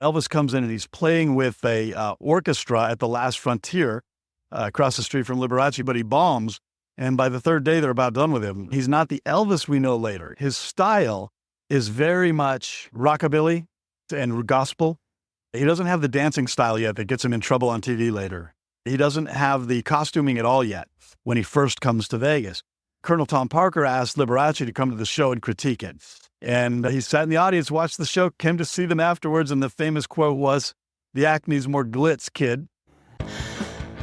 Elvis comes in and he's playing with a orchestra at the Last Frontier across the street from Liberace, but he bombs. And by the third day, they're about done with him. He's not the Elvis we know later. His style is very much rockabilly and gospel. He doesn't have the dancing style yet that gets him in trouble on TV later. He doesn't have the costuming at all yet when he first comes to Vegas. Colonel Tom Parker asked Liberace to come to the show and critique it. And he sat in the audience, watched the show, came to see them afterwards, and the famous quote was, "The act needs more glitz, kid."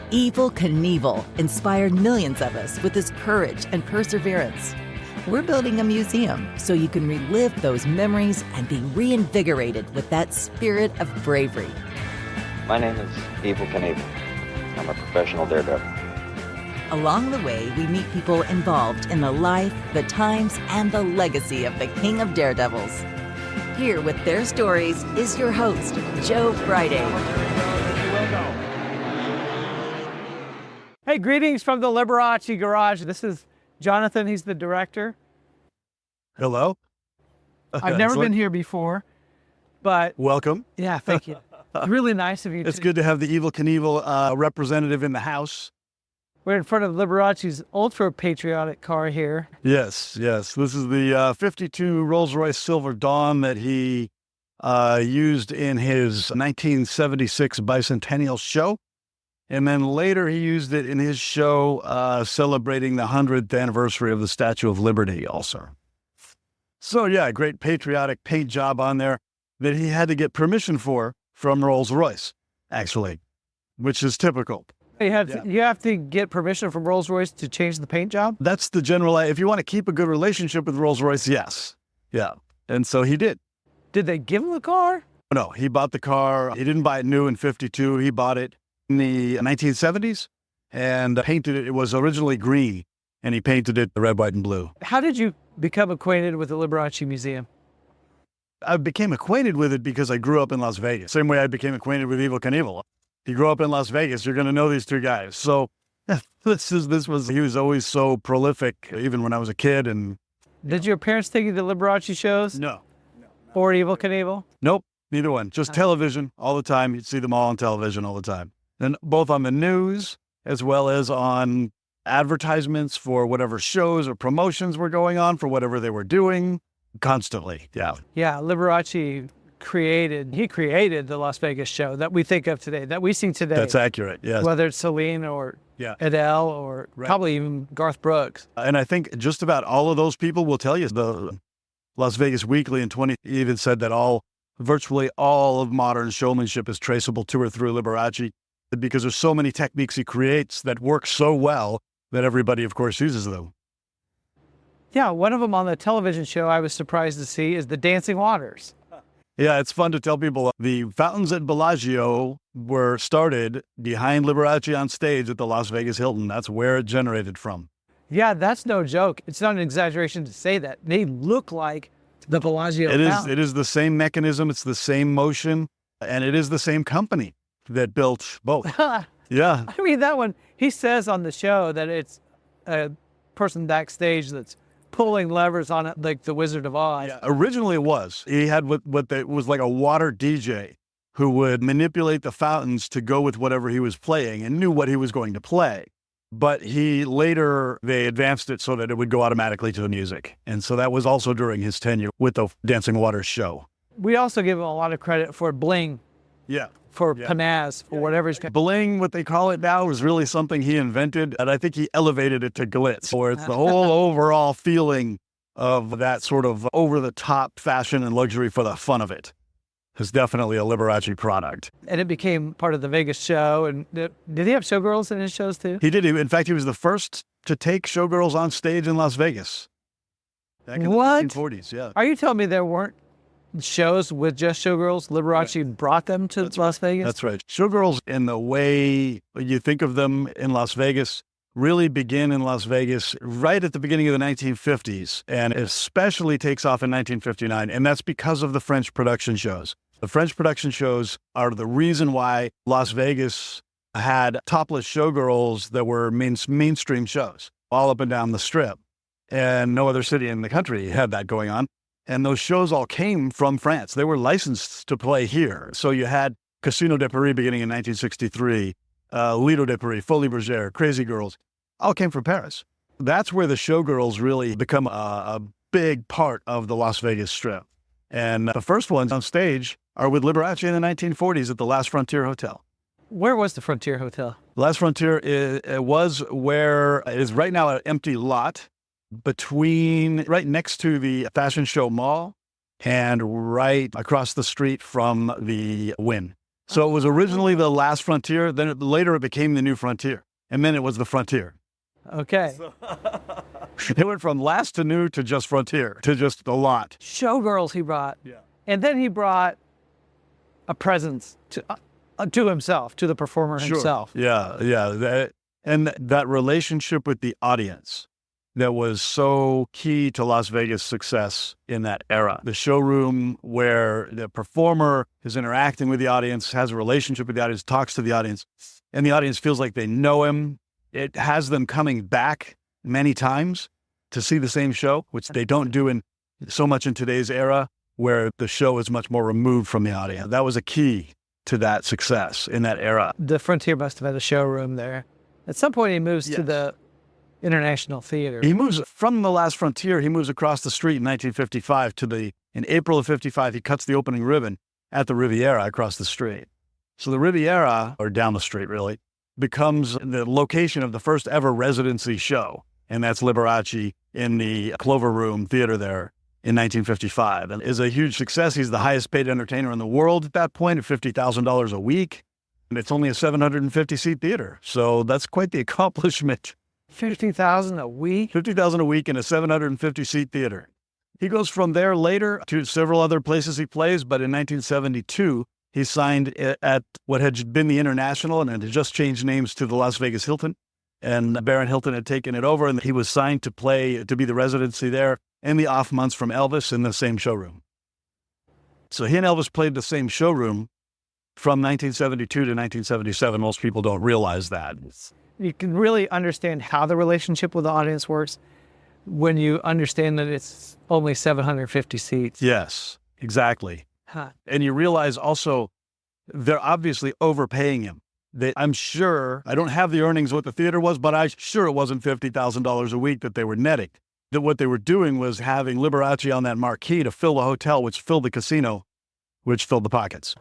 Evel Knievel inspired millions of us with his courage and perseverance. We're building a museum so you can relive those memories and be reinvigorated with that spirit of bravery. My name is Evel Knievel. I'm a professional daredevil. Along the way, we meet people involved in the life, the times, and the legacy of the King of Daredevils. Here with their stories is your host, Joe Friday. Hey, greetings from the Liberace Garage. This is Jonathan. He's the director. Hello. I've never been here before, but Welcome. yeah, thank you. It's really nice of you. It's good to have the Evel Knievel representative in the house. We're in front of Liberace's ultra-patriotic car here. Yes. This is the 52 Rolls-Royce Silver Dawn that he used in his 1976 bicentennial show. And then later he used it in his show celebrating the 100th anniversary of the Statue of Liberty also. So yeah, great patriotic paint job on there that he had to get permission for from Rolls-Royce, actually, which is typical. You have to get permission from Rolls-Royce to change the paint job? That's the general, if you want to keep a good relationship with Rolls-Royce, yes. Yeah. And so he did. Did they give him the car? No, he bought the car. He didn't buy it new in 52. He bought it in the 1970s and painted it. It was originally green, and he painted it red, white, and blue. How did you become acquainted with the Liberace Museum? I became acquainted with it because I grew up in Las Vegas. Same way I became acquainted with Evel Knievel. He grew up in Las Vegas. You're going to know these two guys. So he was always so prolific, even when I was a kid. And Did your parents take you to Liberace shows? No. Or Evel Knievel? Nope, neither one. Just television all the time. You'd see them all on television all the time. And both on the news as well as on advertisements for whatever shows or promotions were going on for whatever they were doing constantly. Yeah. Yeah, Liberace created the Las Vegas show that we think of today, that we see today. That's accurate, yes. Whether it's Celine or Adele or probably even Garth Brooks. And I think just about all of those people will tell you. The Las Vegas Weekly in 20 even said that virtually all of modern showmanship is traceable to or through Liberace, because there's so many techniques he creates that work so well that everybody, of course, uses them. Yeah, one of them on the television show I was surprised to see is the Dancing Waters. Yeah, it's fun to tell people the fountains at Bellagio were started behind Liberace on stage at the Las Vegas Hilton. That's where it generated from. Yeah, that's no joke. It's not an exaggeration to say that. They look like the Bellagio fountain. It is the same mechanism. It's the same motion. And it is the same company that built both. Yeah. I mean, that one, he says on the show that it's a person backstage that's pulling levers on it like the Wizard of Oz. Yeah, originally it was. He had what was like a water DJ who would manipulate the fountains to go with whatever he was playing and knew what he was going to play. But they advanced it so that it would go automatically to the music. And so that was also during his tenure with the Dancing Waters show. We also give him a lot of credit for bling. Yeah. For panaz, for whatever he's... Bling, what they call it now, is really something he invented, and I think he elevated it to glitz, where it's the whole overall feeling of that sort of over-the-top fashion and luxury for the fun of it. It's definitely a Liberace product. And it became part of the Vegas show. And did he have showgirls in his shows too? He did. In fact, he was the first to take showgirls on stage in Las Vegas. Back in the 1940s, yeah. Are you telling me there weren't shows with just showgirls? Liberace brought them to Las Vegas? That's right. Showgirls, in the way you think of them in Las Vegas, really begin in Las Vegas right at the beginning of the 1950s, and especially takes off in 1959, and that's because of the French production shows. The French production shows are the reason why Las Vegas had topless showgirls that were mainstream shows all up and down the Strip, and no other city in the country had that going on. And those shows all came from France. They were licensed to play here. So you had Casino de Paris beginning in 1963, Lido de Paris, Folie Bergère, Crazy Girls, all came from Paris. That's where the showgirls really become a big part of the Las Vegas Strip. And the first ones on stage are with Liberace in the 1940s at the Last Frontier Hotel. Where was the Frontier Hotel? Last Frontier was where it is right now, an empty lot right next to the Fashion Show Mall and right across the street from the Wynn. So it was originally the Last Frontier, then later it became the New Frontier, and then it was the Frontier. Okay. It went from last to new to just Frontier, to just the lot. Showgirls he brought. Yeah. And then he brought a presence to himself, to the performer himself. Yeah. That relationship with the audience that was so key to Las Vegas' success in that era. The showroom where the performer is interacting with the audience, has a relationship with the audience, talks to the audience, and the audience feels like they know him. It has them coming back many times to see the same show, which they don't do so much in today's era, where the show is much more removed from the audience. That was a key to that success in that era. The Frontier must have had a showroom there. At some point, he moves to the International Theater. He moves from the Last Frontier. He moves across the street in 1955 in April of 55, he cuts the opening ribbon at the Riviera across the street. So the Riviera, or down the street really, becomes the location of the first ever residency show. And that's Liberace in the Clover Room Theater there in 1955. And is a huge success. He's the highest paid entertainer in the world at that point at $50,000 a week. And it's only a 750-seat theater. So that's quite the accomplishment. $50,000 a week? $50,000 a week in a 750-seat theater. He goes from there later to several other places he plays, but in 1972, he signed at what had been the International and had just changed names to the Las Vegas Hilton. And Baron Hilton had taken it over, and he was signed to be the residency there in the off months from Elvis in the same showroom. So he and Elvis played the same showroom from 1972 to 1977. Most people don't realize that. You can really understand how the relationship with the audience works when you understand that it's only 750 seats. Yes, exactly. Huh. And you realize also they're obviously overpaying him. I'm sure, I don't have the earnings what the theater was, but I'm sure it wasn't $50,000 a week that they were netting. That what they were doing was having Liberace on that marquee to fill the hotel, which filled the casino, which filled the pockets.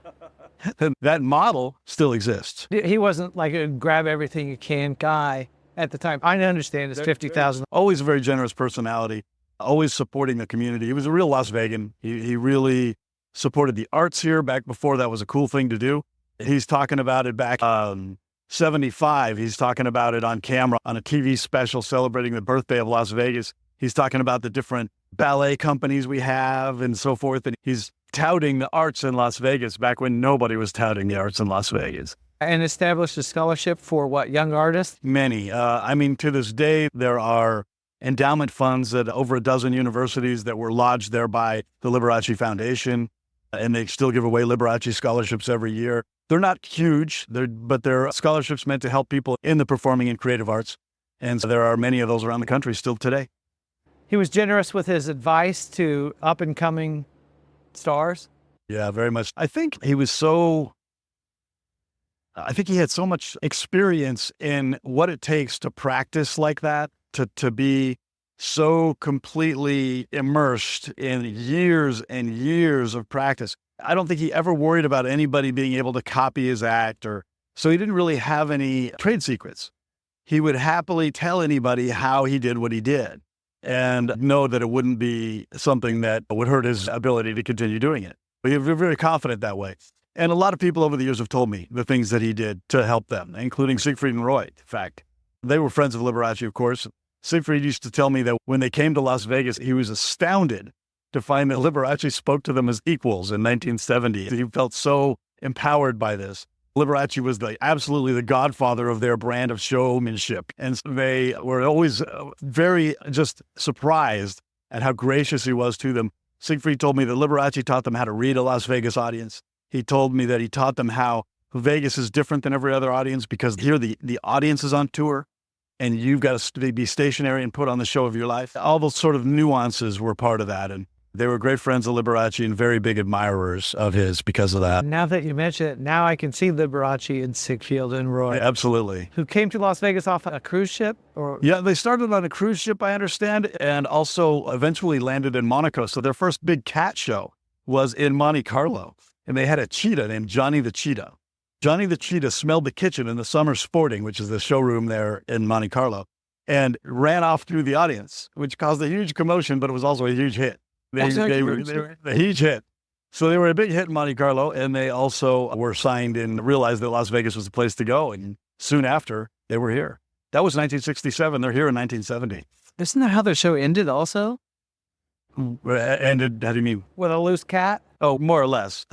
And that model still exists. He wasn't like a grab everything you can guy at the time. I understand it's 50,000. Always a very generous personality, always supporting the community. He was a real Las Vegan. He really supported the arts here back before that was a cool thing to do. He's talking about it back 75. He's talking about it on camera on a TV special celebrating the birthday of Las Vegas. He's talking about the different ballet companies we have and so forth. And he's touting the arts in Las Vegas back when nobody was touting the arts in Las Vegas. And established a scholarship for what, young artists? Many. To this day, there are endowment funds at over a dozen universities that were lodged there by the Liberace Foundation. And they still give away Liberace scholarships every year. They're not huge, but they're scholarships meant to help people in the performing and creative arts. And so there are many of those around the country still today. He was generous with his advice to up-and-coming stars? Yeah, very much. I think he had so much experience in what it takes to practice like that, to be so completely immersed in years and years of practice. I don't think he ever worried about anybody being able to copy his act, so he didn't really have any trade secrets. He would happily tell anybody how he did what he did and know that it wouldn't be something that would hurt his ability to continue doing it. He was very confident that way. And a lot of people over the years have told me the things that he did to help them, including Siegfried and Roy. In fact, they were friends of Liberace, of course. Siegfried used to tell me that when they came to Las Vegas, he was astounded to find that Liberace spoke to them as equals in 1970. He felt so empowered by this. Liberace was absolutely the godfather of their brand of showmanship. And so they were always very just surprised at how gracious he was to them. Siegfried told me that Liberace taught them how to read a Las Vegas audience. He told me that he taught them how Vegas is different than every other audience because here the audience is on tour and you've got to be stationary and put on the show of your life. All those sort of nuances were part of that. And They were great friends of Liberace and very big admirers of his because of that. Now that you mention it, now I can see Liberace and Ziegfeld and Roy, Yeah, absolutely. who came to Las Vegas off a cruise ship. Or Yeah, they started on a cruise ship, I understand, and also eventually landed in Monaco. So their first big cat show was in Monte Carlo. And they had a cheetah named Johnny the Cheetah. Johnny the Cheetah smelled the kitchen in the Summer Sporting, which is the showroom there in Monte Carlo, and ran off through the audience, which caused a huge commotion, but it was also a huge hit. They were a huge hit. So they were a big hit in Monte Carlo, and they also were signed and realized that Las Vegas was the place to go. And soon after, they were here. That was 1967. They're here in 1970. isn't that how the show ended also? Ended, how do you mean? With a loose cat? Oh, more or less.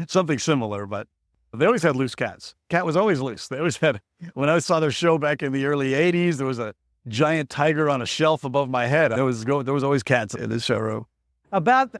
Something similar, but they always had loose cats. Cat was always loose. They always had, when I saw their show back in the early 80s, there was a giant tiger on a shelf above my head. There was always cats in this showroom. About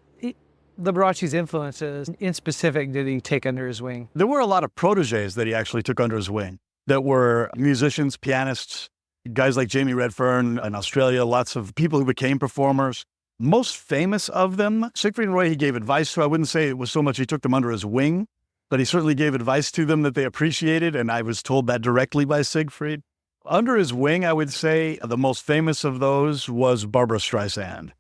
Liberace's influences, in specific, did he take under his wing? There were a lot of proteges that he actually took under his wing that were musicians, pianists, guys like Jamie Redfern in Australia, lots of people who became performers. Most famous of them, Siegfried and Roy, he gave advice to. I wouldn't say it was so much he took them under his wing, but he certainly gave advice to them that they appreciated, and I was told that directly by Siegfried. Under his wing, I would say the most famous of those was Barbra Streisand.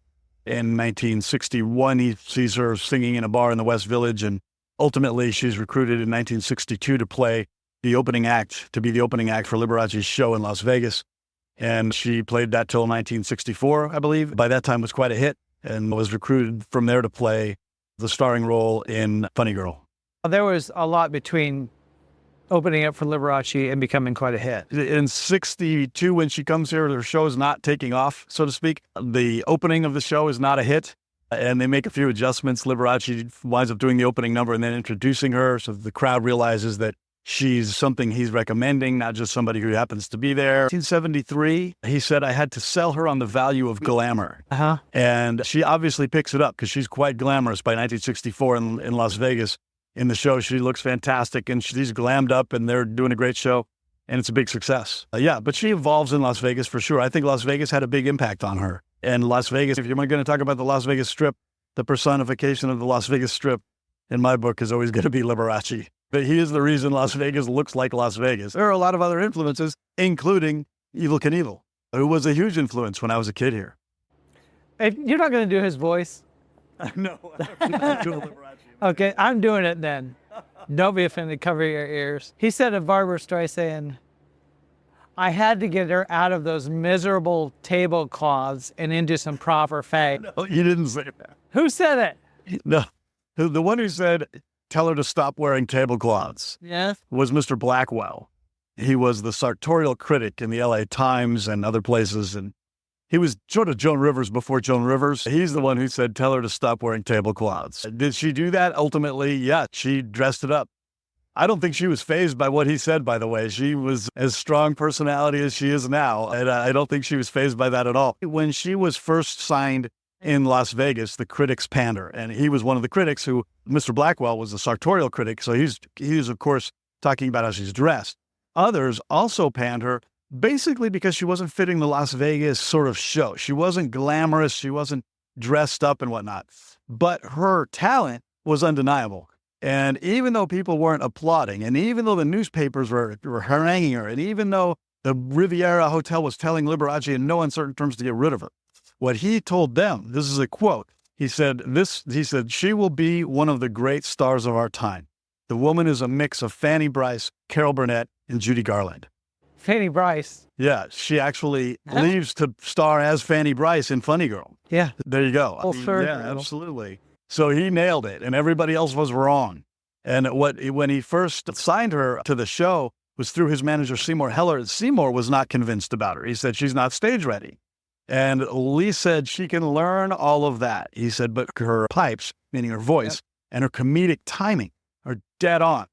In 1961, he sees her singing in a bar in the West Village, and ultimately she's recruited in 1962 to play the opening act, to be the opening act for Liberace's show in Las Vegas. And she played that till 1964, I believe. By that time, it was quite a hit, and was recruited from there to play the starring role in Funny Girl. There was a lot between opening up for Liberace and becoming quite a hit. In 62, when she comes here, her show is not taking off, so to speak. The opening of the show is not a hit, and they make a few adjustments. Liberace winds up doing the opening number and then introducing her, so the crowd realizes that she's something he's recommending, not just somebody who happens to be there. 1973, he said, I had to sell her on the value of glamour. Uh-huh. And she obviously picks it up because she's quite glamorous by 1964 in Las Vegas. In the show, she looks fantastic, and she's glammed up, and they're doing a great show, and it's a big success. But she evolves in Las Vegas for sure. I think Las Vegas had a big impact on her. And Las Vegas, if you're going to talk about the Las Vegas Strip, the personification of the Las Vegas Strip, in my book, is always going to be Liberace. But he is the reason Las Vegas looks like Las Vegas. There are a lot of other influences, including Evel Knievel, who was a huge influence when I was a kid here. If you're not going to do his voice? No, I'm not doing Liberace. Okay, I'm doing it then. Don't be offended. Cover your ears. He said of Barbra Streisand, I had to get her out of those miserable tablecloths and into some proper fae. No, you didn't say that. Who said it? No, the one who said, tell her to stop wearing tablecloths Yes. was Mr. Blackwell. He was the sartorial critic in the LA Times and other places, and he was sort of Joan Rivers before Joan Rivers. He's the one who said, tell her to stop wearing tablecloths. Did she do that? Ultimately, yeah, she dressed it up. I don't think she was fazed by what he said, by the way. She was as strong personality as she is now, and I don't think she was fazed by that at all. When she was first signed in Las Vegas, the critics panned her, and he was one of the critics who, Mr. Blackwell was a sartorial critic, so he's of course, talking about how she's dressed. Others also panned her, basically because she wasn't fitting the Las Vegas sort of show. She wasn't glamorous. She wasn't dressed up and whatnot. But her talent was undeniable. And even though people weren't applauding, and even though the newspapers were haranguing her, and even though the Riviera Hotel was telling Liberace in no uncertain terms to get rid of her, what he told them, this is a quote, he said, she will be one of the great stars of our time. The woman is a mix of Fanny Brice, Carol Burnett, and Judy Garland. Fanny Brice. Yeah, she actually leaves to star as Fanny Brice in Funny Girl. Yeah. There you go. Full circle. Yeah, absolutely. So he nailed it, and everybody else was wrong. And when he first signed her to the show was through his manager, Seymour Heller. Seymour was not convinced about her. He said, she's not stage ready. And Lee said, she can learn all of that. He said, but her pipes, meaning her voice, and her comedic timing are dead on.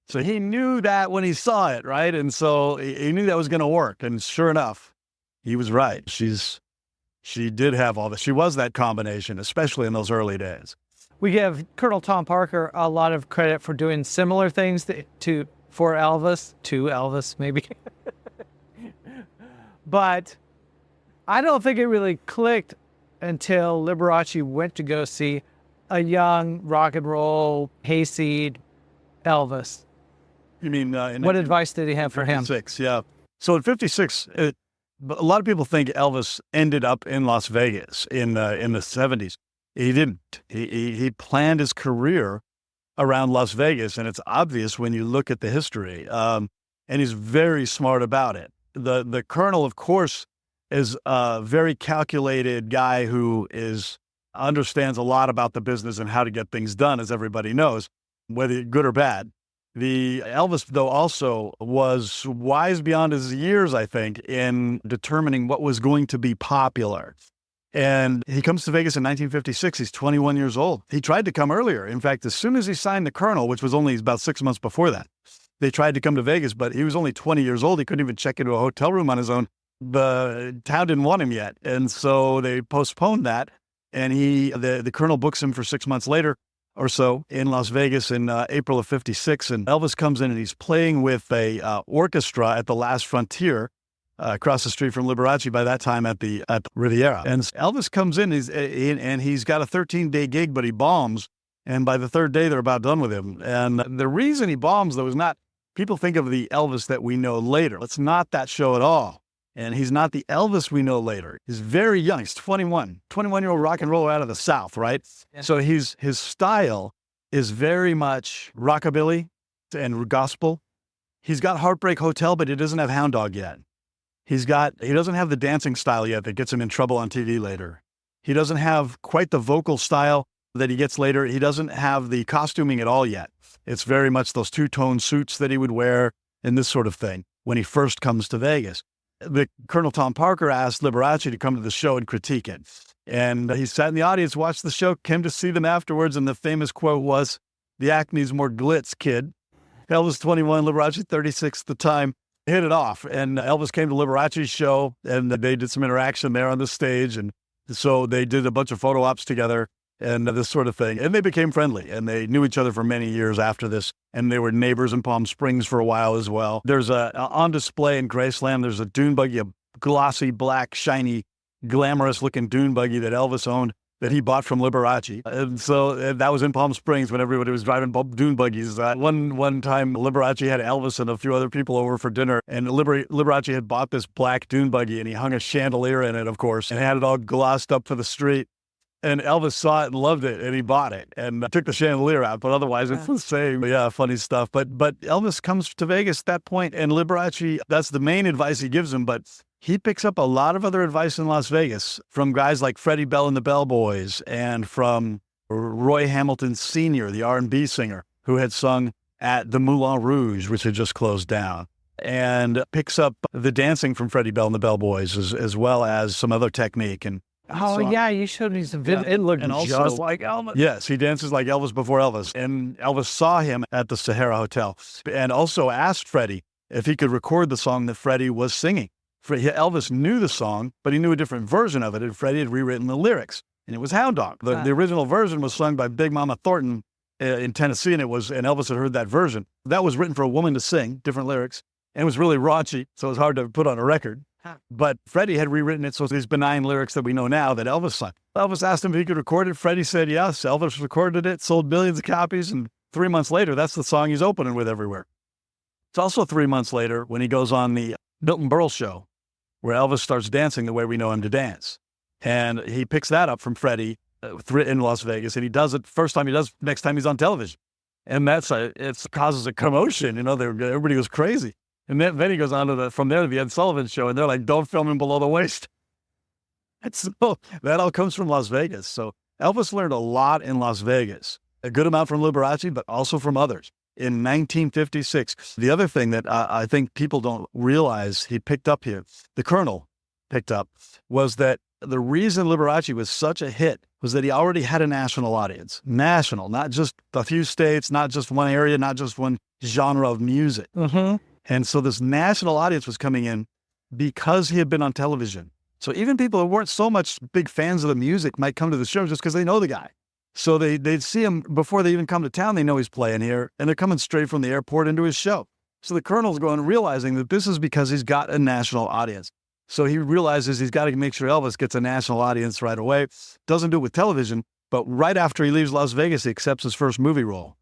So he knew that when he saw it, right? And so he knew that was going to work. And sure enough, he was right. She did have all this. She was that combination, especially in those early days. We give Colonel Tom Parker a lot of credit for doing similar things to Elvis, maybe. But I don't think it really clicked until Liberace went to go see a young rock and roll hayseed Elvis. You mean What advice did he have for him? 56, yeah. So in 56, a lot of people think Elvis ended up in Las Vegas in the 70s. He didn't. He planned his career around Las Vegas, and it's obvious when you look at the history. And he's very smart about it. The Colonel, of course, is a very calculated guy who understands a lot about the business and how to get things done, as everybody knows, whether good or bad. The Elvis, though, also was wise beyond his years, I think, in determining what was going to be popular. And he comes to Vegas in 1956. He's 21 years old. He tried to come earlier. In fact, as soon as he signed the Colonel, which was only about 6 months before that, they tried to come to Vegas, but he was only 20 years old. He couldn't even check into a hotel room on his own. The town didn't want him yet. And so they postponed that. And the Colonel books him for 6 months later or so in Las Vegas in April of 56. And Elvis comes in and he's playing with a orchestra at the Last Frontier across the street from Liberace by that time at Riviera. And Elvis comes in and he's got a 13-day gig, but he bombs. And by the third day, they're about done with him. And the reason he bombs, though, is not, people think of the Elvis that we know later. It's not that show at all. And he's not the Elvis we know later. He's very young. He's 21-year-old rock and roller out of the South, right? Yeah. So his style is very much rockabilly and gospel. He's got Heartbreak Hotel, but he doesn't have Hound Dog yet. He doesn't have the dancing style yet that gets him in trouble on TV later. He doesn't have quite the vocal style that he gets later. He doesn't have the costuming at all yet. It's very much those two-tone suits that he would wear and this sort of thing when he first comes to Vegas. The Colonel Tom Parker asked Liberace to come to the show and critique it. And he sat in the audience, watched the show, came to see them afterwards, and the famous quote was, "The act needs more glitz, kid." Elvis 21, Liberace 36 at the time, hit it off. And Elvis came to Liberace's show, and they did some interaction there on the stage. And so they did a bunch of photo ops together and this sort of thing. And they became friendly, and they knew each other for many years after this. And they were neighbors in Palm Springs for a while as well. There's on display in Graceland, there's a dune buggy, a glossy, black, shiny, glamorous-looking dune buggy that Elvis owned that he bought from Liberace. And so that was in Palm Springs when everybody was driving dune buggies. One time, Liberace had Elvis and a few other people over for dinner, and Liberace had bought this black dune buggy, and he hung a chandelier in it, of course, and had it all glossed up for the street. And Elvis saw it and loved it, and he bought it and took the chandelier out. But otherwise, it's the same. Yeah, funny stuff. But Elvis comes to Vegas at that point, and Liberace, that's the main advice he gives him. But he picks up a lot of other advice in Las Vegas from guys like Freddie Bell and the Bell Boys, and from Roy Hamilton Sr., the R&B singer, who had sung at the Moulin Rouge, which had just closed down, and picks up the dancing from Freddie Bell and the Bell Boys, as well as some other technique. And yeah, you showed me some video. It looked just like Elvis. Yes, he dances like Elvis before Elvis. And Elvis saw him at the Sahara Hotel and also asked Freddie if he could record the song that Freddie was singing. Elvis knew the song, but he knew a different version of it, and Freddie had rewritten the lyrics, and it was Hound Dog. The original version was sung by Big Mama Thornton in Tennessee, and Elvis had heard that version. That was written for a woman to sing, different lyrics, and it was really raunchy, so it was hard to put on a record. But Freddie had rewritten it, so these benign lyrics that we know now that Elvis sung. Elvis asked him if he could record it. Freddie said yes. Elvis recorded it, sold millions of copies, and 3 months later, that's the song he's opening with everywhere. It's also 3 months later when he goes on the Milton Berle show, where Elvis starts dancing the way we know him to dance. And he picks that up from Freddie in Las Vegas, and he does it first time he does, next time he's on television. And it causes a commotion, everybody goes crazy. And then he goes on from there to the Ed Sullivan show, and they're like, don't film him below the waist. And so that all comes from Las Vegas. So Elvis learned a lot in Las Vegas, a good amount from Liberace, but also from others. In 1956, the other thing that I think people don't realize he picked up here, the Colonel picked up, was that the reason Liberace was such a hit was that he already had a national audience. National, not just a few states, not just one area, not just one genre of music. Mm-hmm. And so this national audience was coming in because he had been on television. So even people who weren't so much big fans of the music might come to the show just because they know the guy. So they'd see him before they even come to town. They know he's playing here, and they're coming straight from the airport into his show. So the Colonel's realizing that this is because he's got a national audience. So he realizes he's got to make sure Elvis gets a national audience right away. Doesn't do it with television, but right after he leaves Las Vegas, he accepts his first movie role.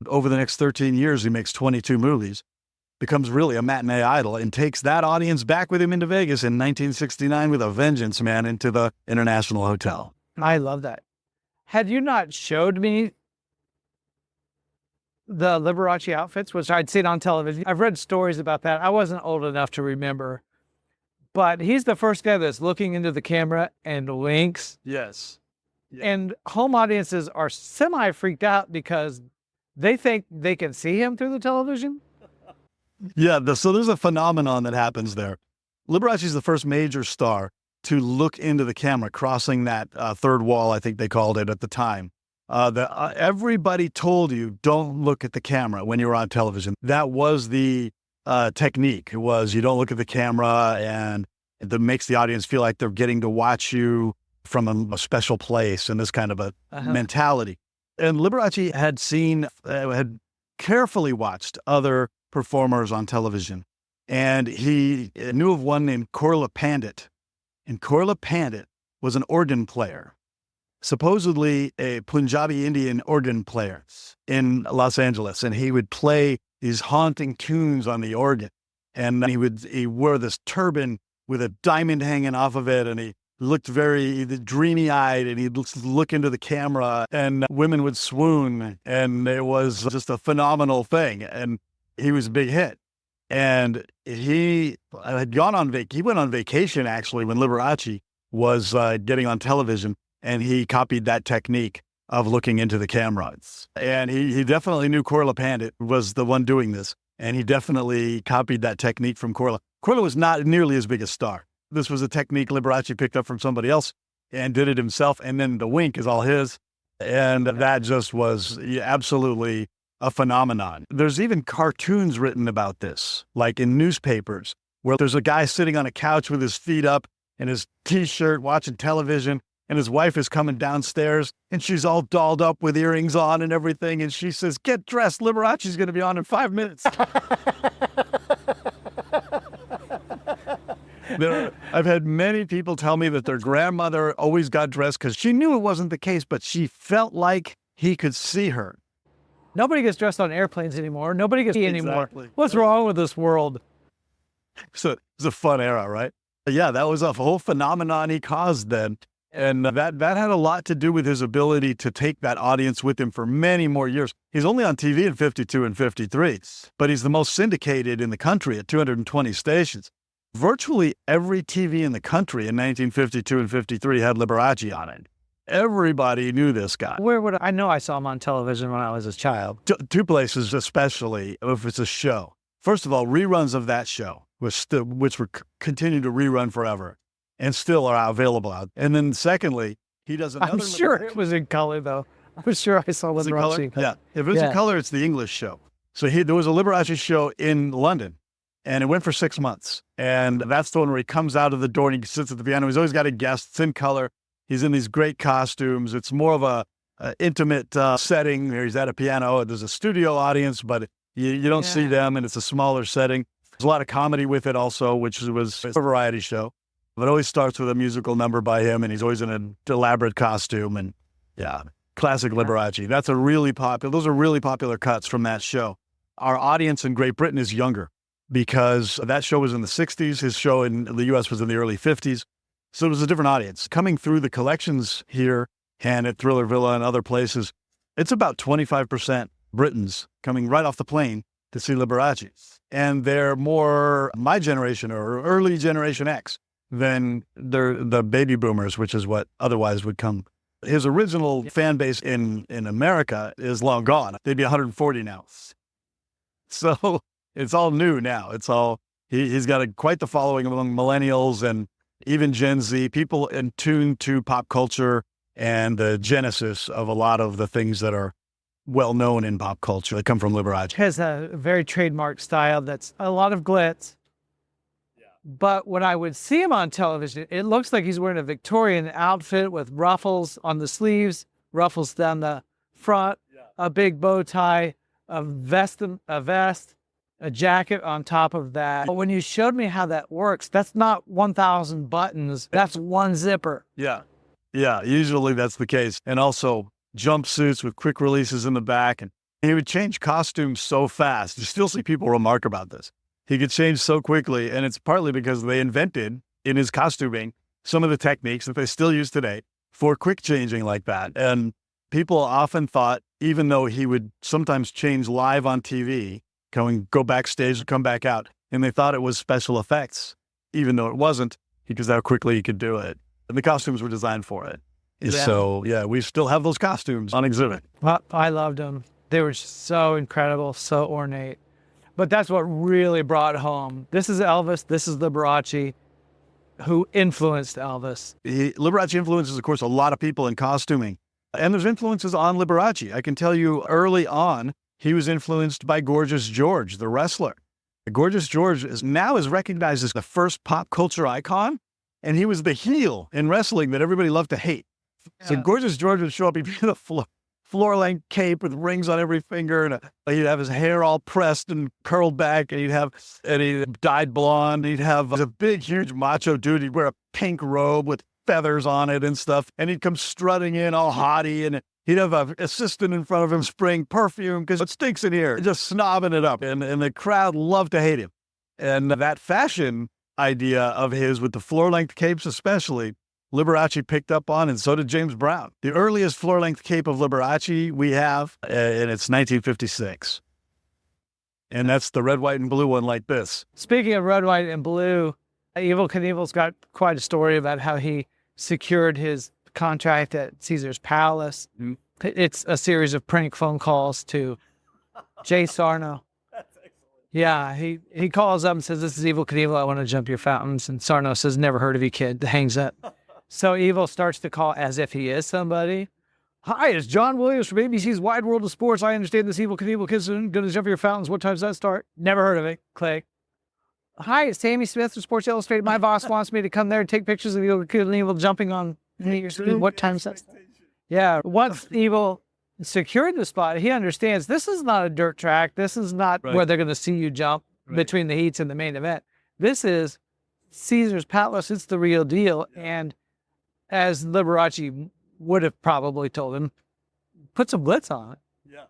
Over the next 13 years, he makes 22 movies, becomes really a matinee idol, and takes that audience back with him into Vegas in 1969 with a vengeance, man, into the International Hotel. I love that. Had you not showed me the Liberace outfits, which I'd seen on television, I've read stories about that. I wasn't old enough to remember. But he's the first guy that's looking into the camera and winks. Yes. Yeah. And home audiences are semi-freaked out because they think they can see him through the television. Yeah, so there's a phenomenon that happens there. Liberace is the first major star to look into the camera, crossing that third wall, I think they called it at the time. Everybody told you, don't look at the camera when you're on television. That was the technique. It was, you don't look at the camera, and that makes the audience feel like they're getting to watch you from a special place, and this kind of a mentality. And Liberace had carefully watched other performers on television, and he knew of one named Korla Pandit. And Korla Pandit was an organ player, supposedly a Punjabi Indian organ player in Los Angeles, and he would play these haunting tunes on the organ. And he wore this turban with a diamond hanging off of it, and he looked very dreamy-eyed, and he'd look into the camera, and women would swoon, and it was just a phenomenal thing. And he was a big hit. And he had gone on he went on vacation, actually, when Liberace was getting on television, and he copied that technique of looking into the camera. And he definitely knew Korla Pandit was the one doing this, and he definitely copied that technique from Korla. Korla was not nearly as big a star. This was a technique Liberace picked up from somebody else and did it himself, and then the wink is all his. And that just was absolutely a phenomenon. There's even cartoons written about this, like in newspapers, where there's a guy sitting on a couch with his feet up and his t-shirt watching television, and his wife is coming downstairs, and she's all dolled up with earrings on and everything, and she says, "Get dressed, Liberace's going to be on in 5 minutes." I've had many people tell me that their grandmother always got dressed because she knew it wasn't the case, but she felt like he could see her. Nobody gets dressed on airplanes anymore. Nobody gets anymore. Exactly. What's wrong with this world? So it was a fun era, right? Yeah, that was a whole phenomenon he caused then. And that had a lot to do with his ability to take that audience with him for many more years. He's only on TV in 52 and 53, but he's the most syndicated in the country at 220 stations. Virtually every TV in the country in 1952 and 53 had Liberace on it. Everybody knew this guy. Where would I know? I saw him on television when I was a child. Two places, especially if it's a show. First of all, reruns of that show, which were continue to rerun forever and still are available out. And then secondly, he does another. I'm sure it was in color, though. I'm sure I saw Liberace in color. Yeah, if it's in color, it's the English show. So there was a Liberace show in London, and it went for 6 months. And that's the one where he comes out of the door and he sits at the piano. He's always got a guest. It's in color. He's in these great costumes. It's more of a intimate setting where he's at a piano. There's a studio audience, but you don't see them, and it's a smaller setting. There's a lot of comedy with it also, which was a variety show. But it always starts with a musical number by him, and he's always in an elaborate costume. And classic Liberace. Those are really popular cuts from that show. Our audience in Great Britain is younger because that show was in the 60s. His show in the U.S. was in the early 50s. So it was a different audience. Coming through the collections here and at Thriller Villa and other places, it's about 25% Britons coming right off the plane to see Liberace. And they're more my generation or early Generation X than the baby boomers, which is what otherwise would come. His original fan base in America is long gone. They'd be 140 now. So it's all new now. It's all, he's got quite the following among millennials and even Gen Z, people in tune to pop culture and the genesis of a lot of the things that are well known in pop culture that come from Liberace. Has a very trademark style that's a lot of glitz. But when I would see him on television, it looks like he's wearing a Victorian outfit with ruffles on the sleeves, ruffles down the front, a big bow tie, a vest, a jacket on top of that. But when you showed me how that works, that's not 1,000 buttons. That's one zipper. Yeah. Yeah, usually that's the case. And also jumpsuits with quick releases in the back. And he would change costumes so fast. You still see people remark about this. He could change so quickly. And it's partly because they invented in his costuming some of the techniques that they still use today for quick changing like that. And people often thought, even though he would sometimes change live on TV, go backstage and come back out, and they thought it was special effects, even though it wasn't, because how quickly he could do it. And the costumes were designed for it. Yeah. So, yeah, we still have those costumes on exhibit. Well, I loved them. They were so incredible, so ornate. But that's what really brought home. This is Elvis. This is Liberace, who influenced Elvis. Liberace influences, of course, a lot of people in costuming. And there's influences on Liberace. I can tell you early on, he was influenced by Gorgeous George, the wrestler. Gorgeous George is recognized as the first pop culture icon, and he was the heel in wrestling that everybody loved to hate. Yeah. So Gorgeous George would show up, he'd be in a floor-length cape with rings on every finger, and he'd have his hair all pressed and curled back, and he dyed blonde. He'd have a big, huge macho dude. He'd wear a pink robe with feathers on it and stuff, and he'd come strutting in all haughty, and he'd have an assistant in front of him spraying perfume because it stinks in here, just snobbing it up. And the crowd loved to hate him. And that fashion idea of his with the floor-length capes especially, Liberace picked up on, and so did James Brown. The earliest floor-length cape of Liberace we have, and it's 1956. And that's the red, white, and blue one like this. Speaking of red, white, and blue, Evel Knievel's got quite a story about how he secured his contract at Caesar's Palace. Mm-hmm. It's a series of prank phone calls to Jay Sarno. That's excellent. Yeah, he calls up and says, "This is Evel Knievel. I want to jump your fountains." And Sarno says, "Never heard of you, kid." Hangs up. So Evel starts to call as if he is somebody. "Hi, it's John Williams from ABC's Wide World of Sports. I understand this Evel Knievel kid's going to jump your fountains. What time does that start?" "Never heard of it." Click. "Hi, it's Tammy Smith from Sports Illustrated. My boss wants me to come there and take pictures of Evel Knievel jumping on what time is that?" Yeah. Once Evel secured the spot, he understands this is not a dirt track. This is not where they're going to see you jump between the heats and the main event. This is Caesar's Palace. It's the real deal. And as Liberace would have probably told him, put some glitz on it. Yeah.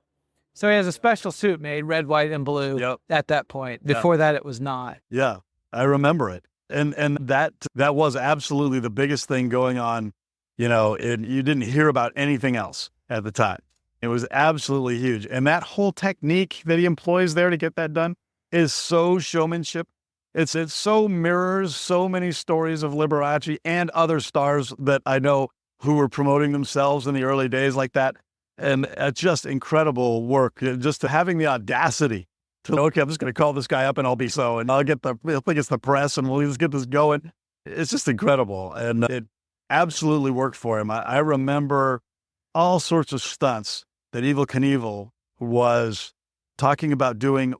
So he has a special suit made, red, white, and blue at that point. Before that, it was not. Yeah, I remember it. And that was absolutely the biggest thing going on. You know, you didn't hear about anything else at the time. It was absolutely huge. And that whole technique that he employs there to get that done is so showmanship. It so mirrors so many stories of Liberace and other stars that I know who were promoting themselves in the early days like that. And just incredible work. Just having the audacity to, okay, I'm just going to call this guy up and I'll be so, and I think it's the press and we'll just get this going. It's just incredible. And it absolutely worked for him. I remember all sorts of stunts that Evel Knievel was talking about doing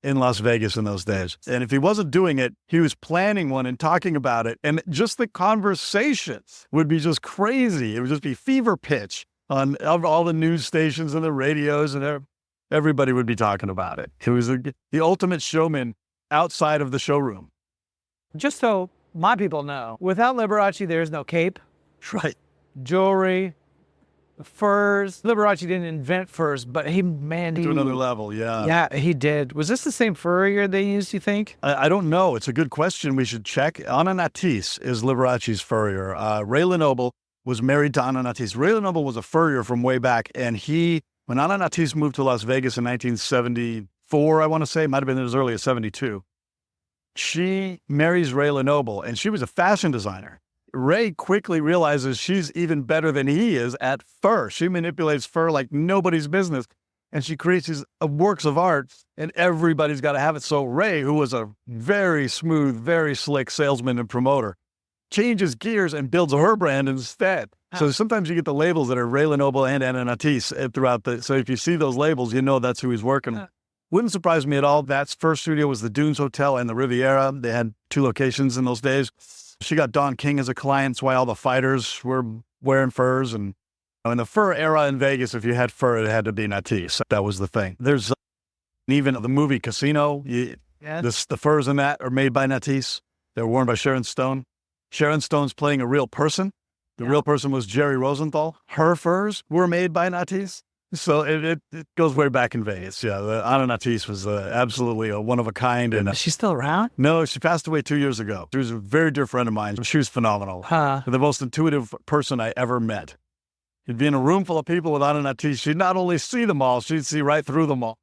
in Las Vegas in those days. And if he wasn't doing it, he was planning one and talking about it. And just the conversations would be just crazy. It would just be fever pitch on all the news stations and the radios, and everybody would be talking about it. It was the ultimate showman outside of the showroom. Just so my people know, without Liberace, there's no cape. Right. Jewelry, furs. Liberace didn't invent furs, but he to another level, yeah. Yeah, he did. Was this the same furrier they used, you think? I don't know. It's a good question. We should check. Anna Natisse is Liberace's furrier. Ray Lenoble was married to Anna Natisse. Ray Lenoble was a furrier from way back, and when Anna Natisse moved to Las Vegas in 1974, I want to say, might have been as early as 72, she marries Ray Lenoble, and she was a fashion designer. Ray quickly realizes she's even better than he is at fur. She manipulates fur like nobody's business, and she creates these works of art, and everybody's got to have it. So Ray, who was a very smooth, very slick salesman and promoter, changes gears and builds her brand instead. So sometimes you get the labels that are Ray Lenoble and Anna Natisse throughout so if you see those labels, you know that's who he's working with. Wouldn't surprise me at all. That first studio was the Dunes Hotel and the Riviera. They had 2 locations in those days. She got Don King as a client. That's why all the fighters were wearing furs. And in the fur era in Vegas, if you had fur, it had to be Natisse. That was the thing. There's And even the movie Casino, Yes. the furs in that are made by Natisse. They're worn by Sharon Stone. Sharon Stone's playing a real person. The real person was Jerry Rosenthal. Her furs were made by Natisse. So it goes way back in Vegas. Yeah, Anna Natisse was absolutely a one of a kind. And Is she still around? no, she passed away 2 years ago. She was a very dear friend of mine. She was phenomenal. Huh. The most intuitive person I ever met. You'd be in a room full of people with Anna Natisse. She'd not only see them all, she'd see right through them all.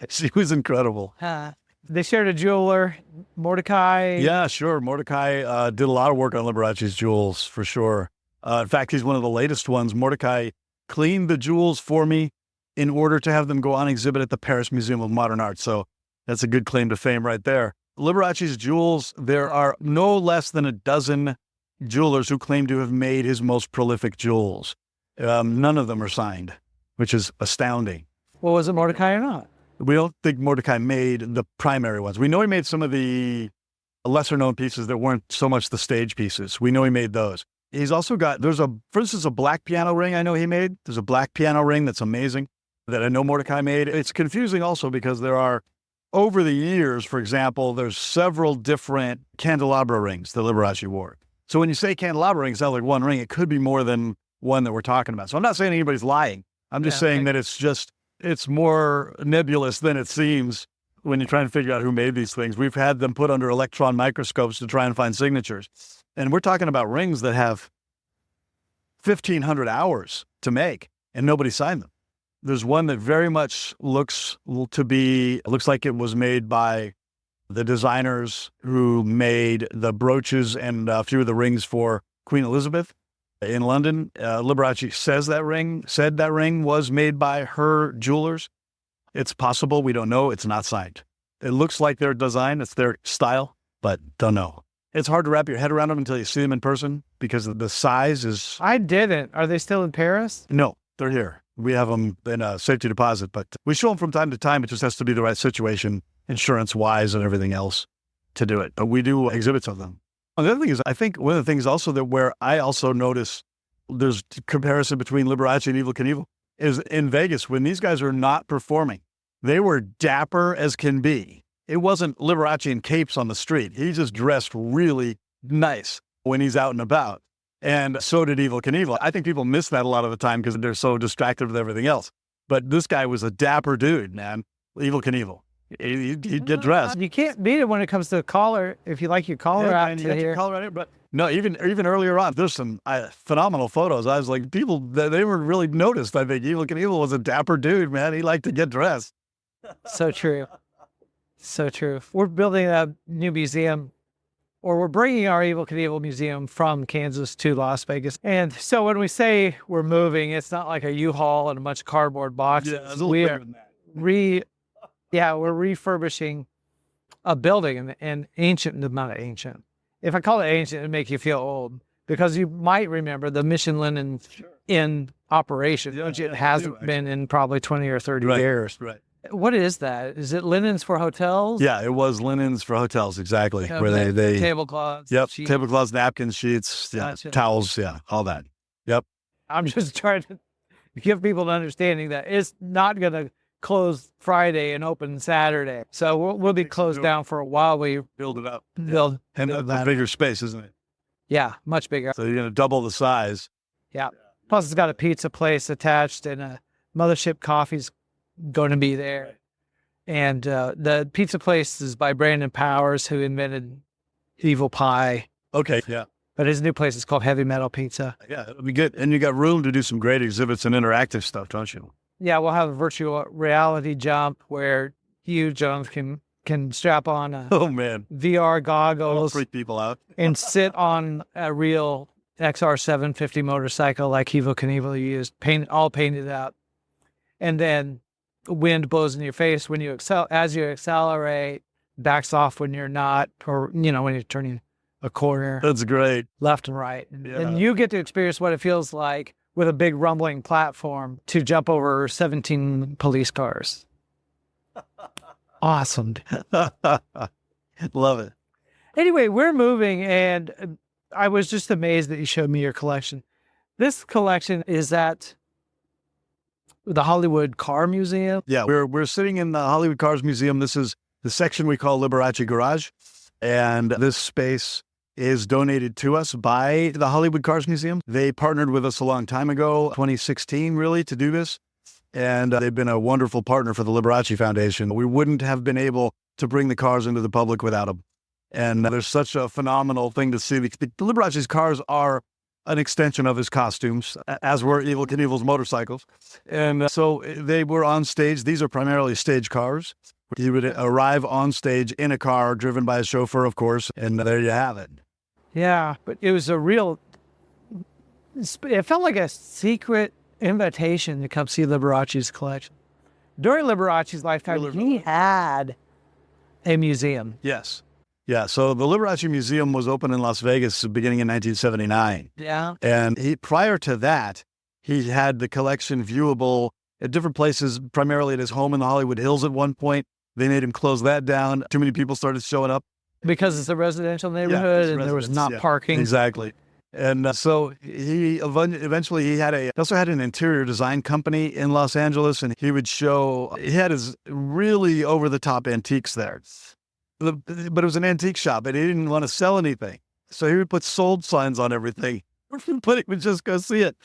She was incredible. Huh. They shared a jeweler, Mordecai. Yeah, sure. Mordecai did a lot of work on Liberace's jewels, for sure. In fact, he's one of the latest ones. Mordecai cleaned the jewels for me in order to have them go on exhibit at the Paris Museum of Modern Art. So that's a good claim to fame right there. Liberace's jewels, there are no less than a dozen jewelers who claim to have made his most prolific jewels. None of them are signed, which is astounding. Well, was it Mordecai or not? We don't think Mordecai made the primary ones. We know he made some of the lesser known pieces that weren't so much the stage pieces. We know he made those. He's also got, for instance, a black piano ring I know he made. There's a black piano ring that's amazing that I know Mordecai made. It's confusing also because there are, over the years, for example, there's several different candelabra rings that Liberace wore. So when you say candelabra ring, it's not like one ring. It could be more than one that we're talking about. So I'm not saying anybody's lying. I'm just saying that it's more nebulous than it seems when you're trying to figure out who made these things. We've had them put under electron microscopes to try and find signatures. And we're talking about rings that have 1,500 hours to make, and nobody signed them. There's one that very much looks like it was made by the designers who made the brooches and a few of the rings for Queen Elizabeth in London. Liberace said that ring was made by her jewelers. It's possible. We don't know. It's not signed. It looks like their design. It's their style, but don't know. It's hard to wrap your head around them until you see them in person because the size is... I didn't. Are they still in Paris? No, they're here. We have them in a safety deposit, but we show them from time to time. It just has to be the right situation, insurance-wise and everything else to do it. But we do exhibits of them. And the other thing is, I think one of the things also that where I also notice there's comparison between Liberace and Evel Knievel is in Vegas, when these guys are not performing, they were dapper as can be. It wasn't Liberace in capes on the street. He just dressed really nice when he's out and about. And so did Evel Knievel. I think people miss that a lot of the time because they're so distracted with everything else. But this guy was a dapper dude, man. Evel Knievel. He'd get dressed. You can't beat it when it comes to the collar. If you like your collar out to here. Collar out here, but no, even earlier on, there's some phenomenal photos. I was like, people, they were really noticed. I think Evel Knievel was a dapper dude, man. He liked to get dressed. So true. So true. We're building a new museum, or we're bringing our Evel Knievel museum from Kansas to Las Vegas. And so when we say we're moving, it's not like a U-Haul and a bunch of cardboard boxes. Yeah, it's a little bigger than that. We're refurbishing a building, and ancient, not ancient. If I call it ancient, it'd make you feel old because you might remember the Mission Linen in operation. It hasn't been in probably 20 or 30 years. Right. What is that? Is it linens for hotels? Yeah, it was linens for hotels, exactly. Yeah, where they tablecloths. Yep, sheets. tablecloths, napkins, sheets, Gotcha. towels, all that. Yep. I'm just trying to give people an understanding that it's not going to close Friday and open Saturday. So we'll be closed down for a while. We Build it up. build And a bigger space, isn't it? Yeah, much bigger. So you're going to double the size. Yeah. Plus, it's got a pizza place attached, and a Mothership Coffee's going to be there. And the pizza place is by Brandon Powers, who invented Evil Pie. Okay, yeah. But his new place is called Heavy Metal Pizza. Yeah, it'll be good. And you got room to do some great exhibits and interactive stuff, don't you? Yeah, we'll have a virtual reality jump where you, Jones, can strap on a Oh, man. VR I'll goggles freak people out. and sit on a real XR 750 motorcycle like Evel Knievel used, all painted out. And then wind blows in your face when you as you accelerate, backs off when you're not, or, when you're turning a corner That's great. left and right. Yeah. And you get to experience what it feels like with a big rumbling platform to jump over 17 police cars. Awesome. Love it. Anyway, we're moving, and I was just amazed that you showed me your collection. This collection is at the Hollywood Car Museum. Yeah, we're sitting in the Hollywood Cars Museum. This is the section we call Liberace Garage. And this space is donated to us by the Hollywood Cars Museum. They partnered with us a long time ago, 2016 really, to do this. And they've been a wonderful partner for the Liberace Foundation. We wouldn't have been able to bring the cars into the public without them. And there's such a phenomenal thing to see. The Liberace's cars are an extension of his costumes, as were Evel Knievel's motorcycles. And so they were on stage. These are primarily stage cars. He would arrive on stage in a car driven by a chauffeur, of course, and there you have it. Yeah, but it was it felt like a secret invitation to come see Liberace's collection. During Liberace's lifetime, he had a museum. Yes. Yeah, so the Liberace Museum was open in Las Vegas beginning in 1979. Yeah. And prior to that, he had the collection viewable at different places, primarily at his home in the Hollywood Hills at one point. They made him close that down. Too many people started showing up. Because it's a residential neighborhood and there was not parking. Exactly. And so he eventually he also had an interior design company in Los Angeles, and he had his really over the top antiques there. But it was an antique shop and he didn't want to sell anything. So he would put sold signs on everything, but he would just go see it.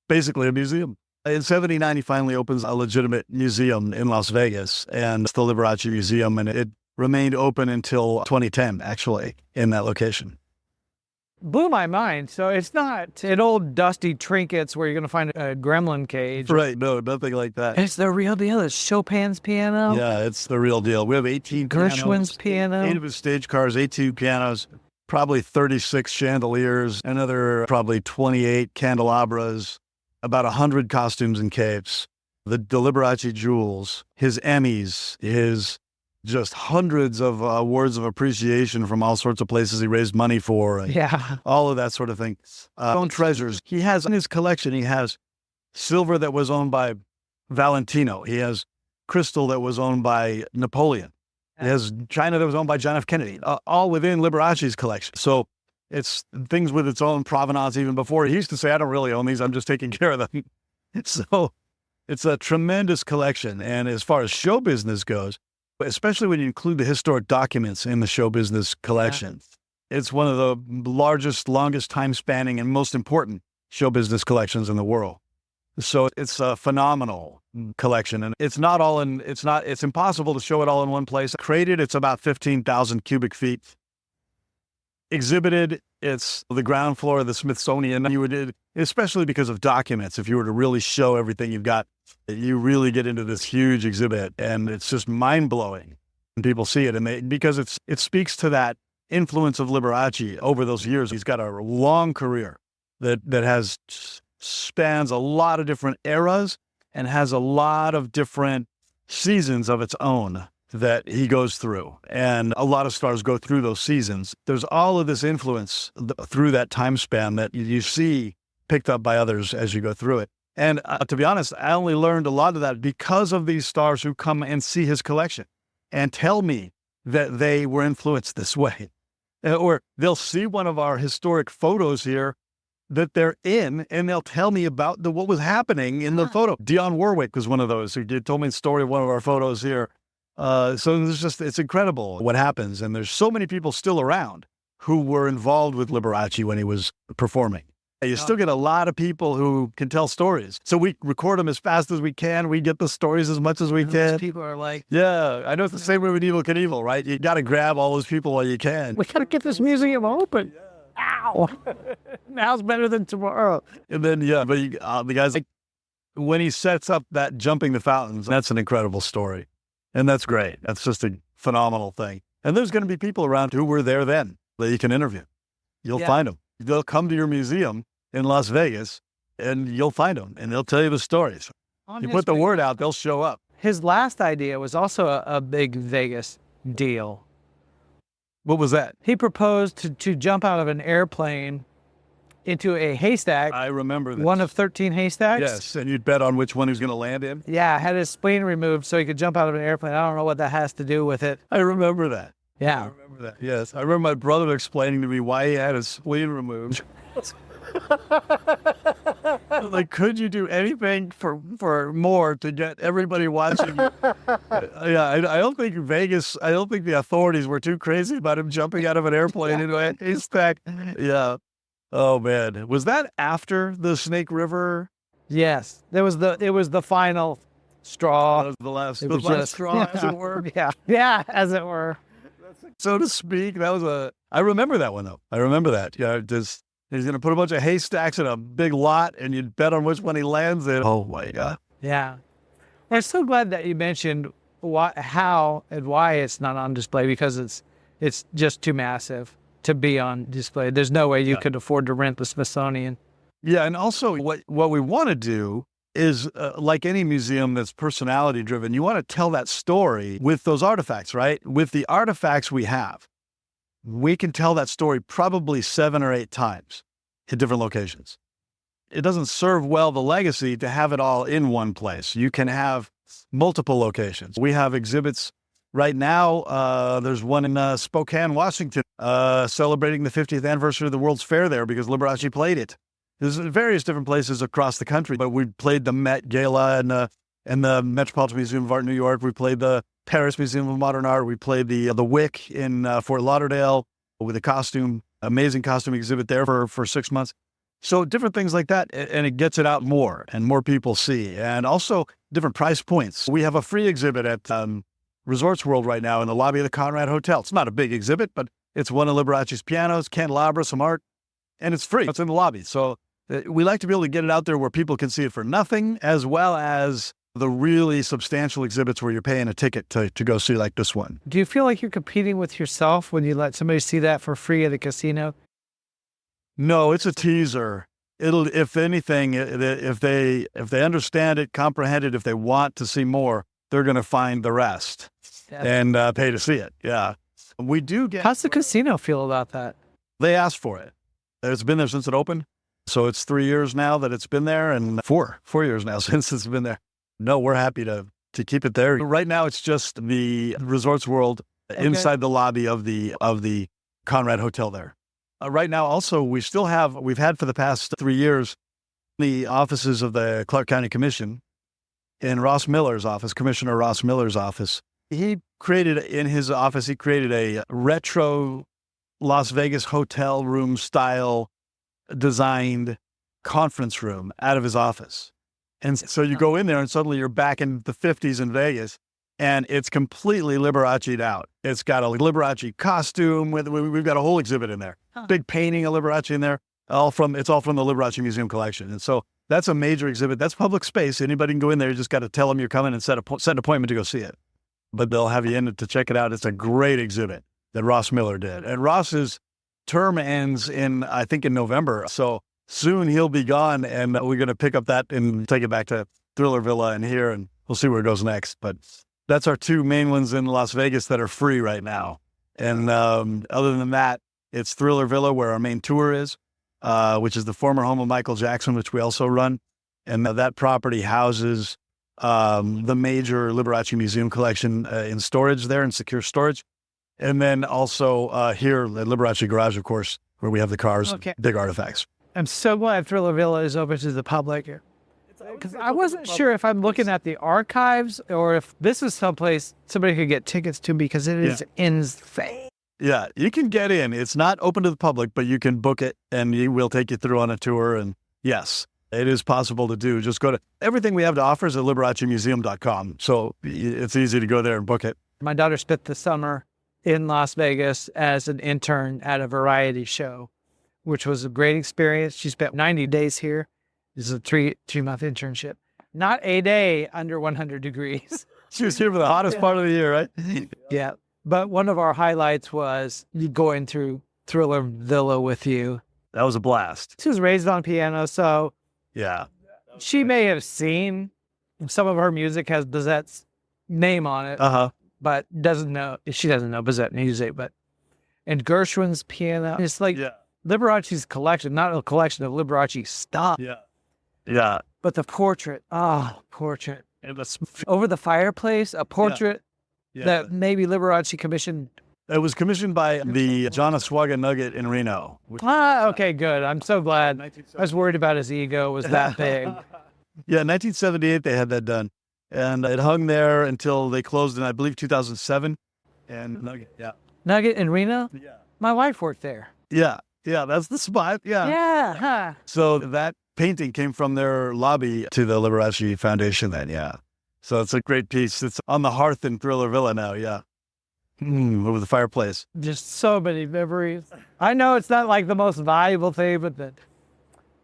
Basically a museum. In 79, he finally opens a legitimate museum in Las Vegas, and it's the Liberace Museum, and it remained open until 2010, actually, in that location. Blew my mind. So it's not an old dusty trinkets where you're going to find a gremlin cage. Right. No, nothing like that. It's the real deal. It's Chopin's piano. Yeah, it's the real deal. We have 18 Gershwin's pianos, piano. 8 of his stage cars, 18 pianos, probably 36 chandeliers, another probably 28 candelabras, about 100 costumes and capes, the Liberace jewels, his Emmys, his just hundreds of words of appreciation from all sorts of places he raised money for. Yeah. All of that sort of thing. Own treasures. He has in his collection, he has silver that was owned by Valentino. He has crystal that was owned by Napoleon. He has china that was owned by John F. Kennedy, all within Liberace's collection. So it's things with its own provenance even before. He used to say, I don't really own these, I'm just taking care of them. So it's a tremendous collection. And as far as show business goes, especially when you include the historic documents in the show business collection, it's one of the largest, longest time-spanning, and most important show business collections in the world. So it's a phenomenal collection, and it's impossible to show it all in one place. Created, it's about 15,000 cubic feet. Exhibited, it's the ground floor of the Smithsonian. Especially because of documents, if you were to really show everything you've got, you really get into this huge exhibit, and it's just mind-blowing when people see it. Because it speaks to that influence of Liberace over those years. He's got a long career that spans a lot of different eras and has a lot of different seasons of its own that he goes through. And a lot of stars go through those seasons. There's all of this influence through that time span that you see picked up by others as you go through it. And to be honest, I only learned a lot of that because of these stars who come and see his collection and tell me that they were influenced this way. Or they'll see one of our historic photos here that they're in, and they'll tell me about what was happening in the photo. Dionne Warwick was one of those who told me the story of one of our photos here. So it's incredible what happens. And there's so many people still around who were involved with Liberace when he was performing. You still get a lot of people who can tell stories. So we record them as fast as we can. We get the stories as much as we can. People are like, yeah, I know it's the same way with Evel Knievel, right? You got to grab all those people while you can. we got to get this museum open. Ow. Now's better than tomorrow. And then, but the guy's like, when he sets up that jumping the fountains, that's an incredible story. And that's great. That's just a phenomenal thing. And there's going to be people around who were there then that you can interview. You'll find them. They'll come to your museum in Las Vegas, and you'll find them, and they'll tell you the stories. You put the word out, they'll show up. His last idea was also a big Vegas deal. What was that? He proposed to jump out of an airplane into a haystack. I remember this. One of 13 haystacks. Yes, and you'd bet on which one he was going to land in? Yeah, had his spleen removed so he could jump out of an airplane. I don't know what that has to do with it. I remember that. Yeah. I remember that, yes. I remember my brother explaining to me why he had his spleen removed. Like, could you do anything for more to get everybody watching you? Yeah, I don't think Vegas, I don't think the authorities were too crazy about him jumping out of an airplane into a haystack. Yeah. Oh, man. Was that after the Snake River? Yes, it was the final straw. That was the last, It the was last just- straw, as it were, Yeah, as it were. so to speak. That was I remember that one, though. I remember that. Yeah, just, he's going to put a bunch of haystacks in a big lot, and you'd bet on which one he lands in. Oh, my God. Yeah. I'm so glad that you mentioned how and why it's not on display, because it's just too massive to be on display. There's no way you could afford to rent the Smithsonian. Yeah, and also what we want to do is, like any museum that's personality driven, you want to tell that story with those artifacts, right? With the artifacts we have, we can tell that story probably 7 or 8 times in different locations. It doesn't serve well the legacy to have it all in one place. You can have multiple locations. We have exhibits right now. There's one in Spokane, Washington, celebrating the 50th anniversary of the World's Fair there because Liberace played it. There's various different places across the country, but we played the Met Gala and the Metropolitan Museum of Art in New York. We played the Paris Museum of Modern Art. We played the Wick in Fort Lauderdale with a amazing costume exhibit there for 6 months. So different things like that, and it gets it out more, and more people see. And also different price points. We have a free exhibit at Resorts World right now in the lobby of the Conrad Hotel. It's not a big exhibit, but it's one of Liberace's pianos, candelabra, some art, and it's free. It's in the lobby. So we like to be able to get it out there where people can see it for nothing, as well as the really substantial exhibits where you're paying a ticket to go see, like this one. Do you feel like you're competing with yourself when you let somebody see that for free at a casino? No, it's a teaser. It'll, if anything, if they understand it, comprehend it, if they want to see more, they're going to find the rest and pay to see it. Yeah, we do get. How's the casino feel about that? They asked for it. It's been there since it opened, so it's 3 years now that it's been there, and 4 years now since it's been there. No, we're happy to keep it there. Right now, it's just the Resorts World inside the lobby of the Conrad Hotel there. Right now, also, we've had for the past 3 years, the offices of the Clark County Commission in Ross Miller's office, Commissioner Ross Miller's office. He created a retro Las Vegas hotel room style designed conference room out of his office. And so you go in there and suddenly you're back in the 50s in Vegas. And it's completely Liberace'd out. It's got a Liberace costume. We've got a whole exhibit in there. Big painting of Liberace in there. It's all from the Liberace Museum collection. And so that's a major exhibit. That's public space. Anybody can go in there. You just got to tell them you're coming and set an appointment to go see it. But they'll have you in to check it out. It's a great exhibit that Ross Miller did. And Ross's term ends I think in November. So soon he'll be gone, and we're going to pick up that and take it back to Thriller Villa and here, and we'll see where it goes next. But that's our 2 main ones in Las Vegas that are free right now. And other than that, it's Thriller Villa, where our main tour is, which is the former home of Michael Jackson, which we also run. And that property houses the major Liberace Museum collection in storage there, in secure storage. And then also here at Liberace Garage, of course, where we have the cars, big artifacts. I'm so glad Thriller Villa is open to the public here. Because I wasn't sure if I'm looking at the archives or if this is someplace somebody could get tickets to, because it is insane. Yeah, you can get in. It's not open to the public, but you can book it and we'll take you through on a tour. And yes, it is possible to do. Just go to everything we have to offer is at liberacemuseum.com. So it's easy to go there and book it. My daughter spent the summer in Las Vegas as an intern at a variety show, which was a great experience. She spent 90 days here. This is a 3-month internship. Not a day under 100 degrees. She was here for the hottest part of the year, right? Yeah. But one of our highlights was going through Thriller Villa with you. That was a blast. She was raised on piano, so yeah, she may have seen some of her music has Bizet's name on it, but she doesn't know Bizet music. And Gershwin's piano, it's like Liberace's collection, not a collection of Liberace stuff. Yeah. But the portrait, portrait. Over the fireplace, a portrait that maybe Liberace commissioned It was commissioned by the John Oswego Nugget in Reno. Okay, good. I'm so glad. I was worried about his ego was that big. Yeah, 1978 they had that done. And it hung there until they closed in, I believe, 2007. And Nugget, yeah. Nugget in Reno? Yeah. My wife worked there. Yeah, that's the spot. Yeah. Yeah. Huh. So that painting came from their lobby to the Liberace Foundation then, yeah. So it's a great piece. It's on the hearth in Thriller Villa now, yeah. Over the fireplace. Just so many memories. I know it's not like the most valuable thing, but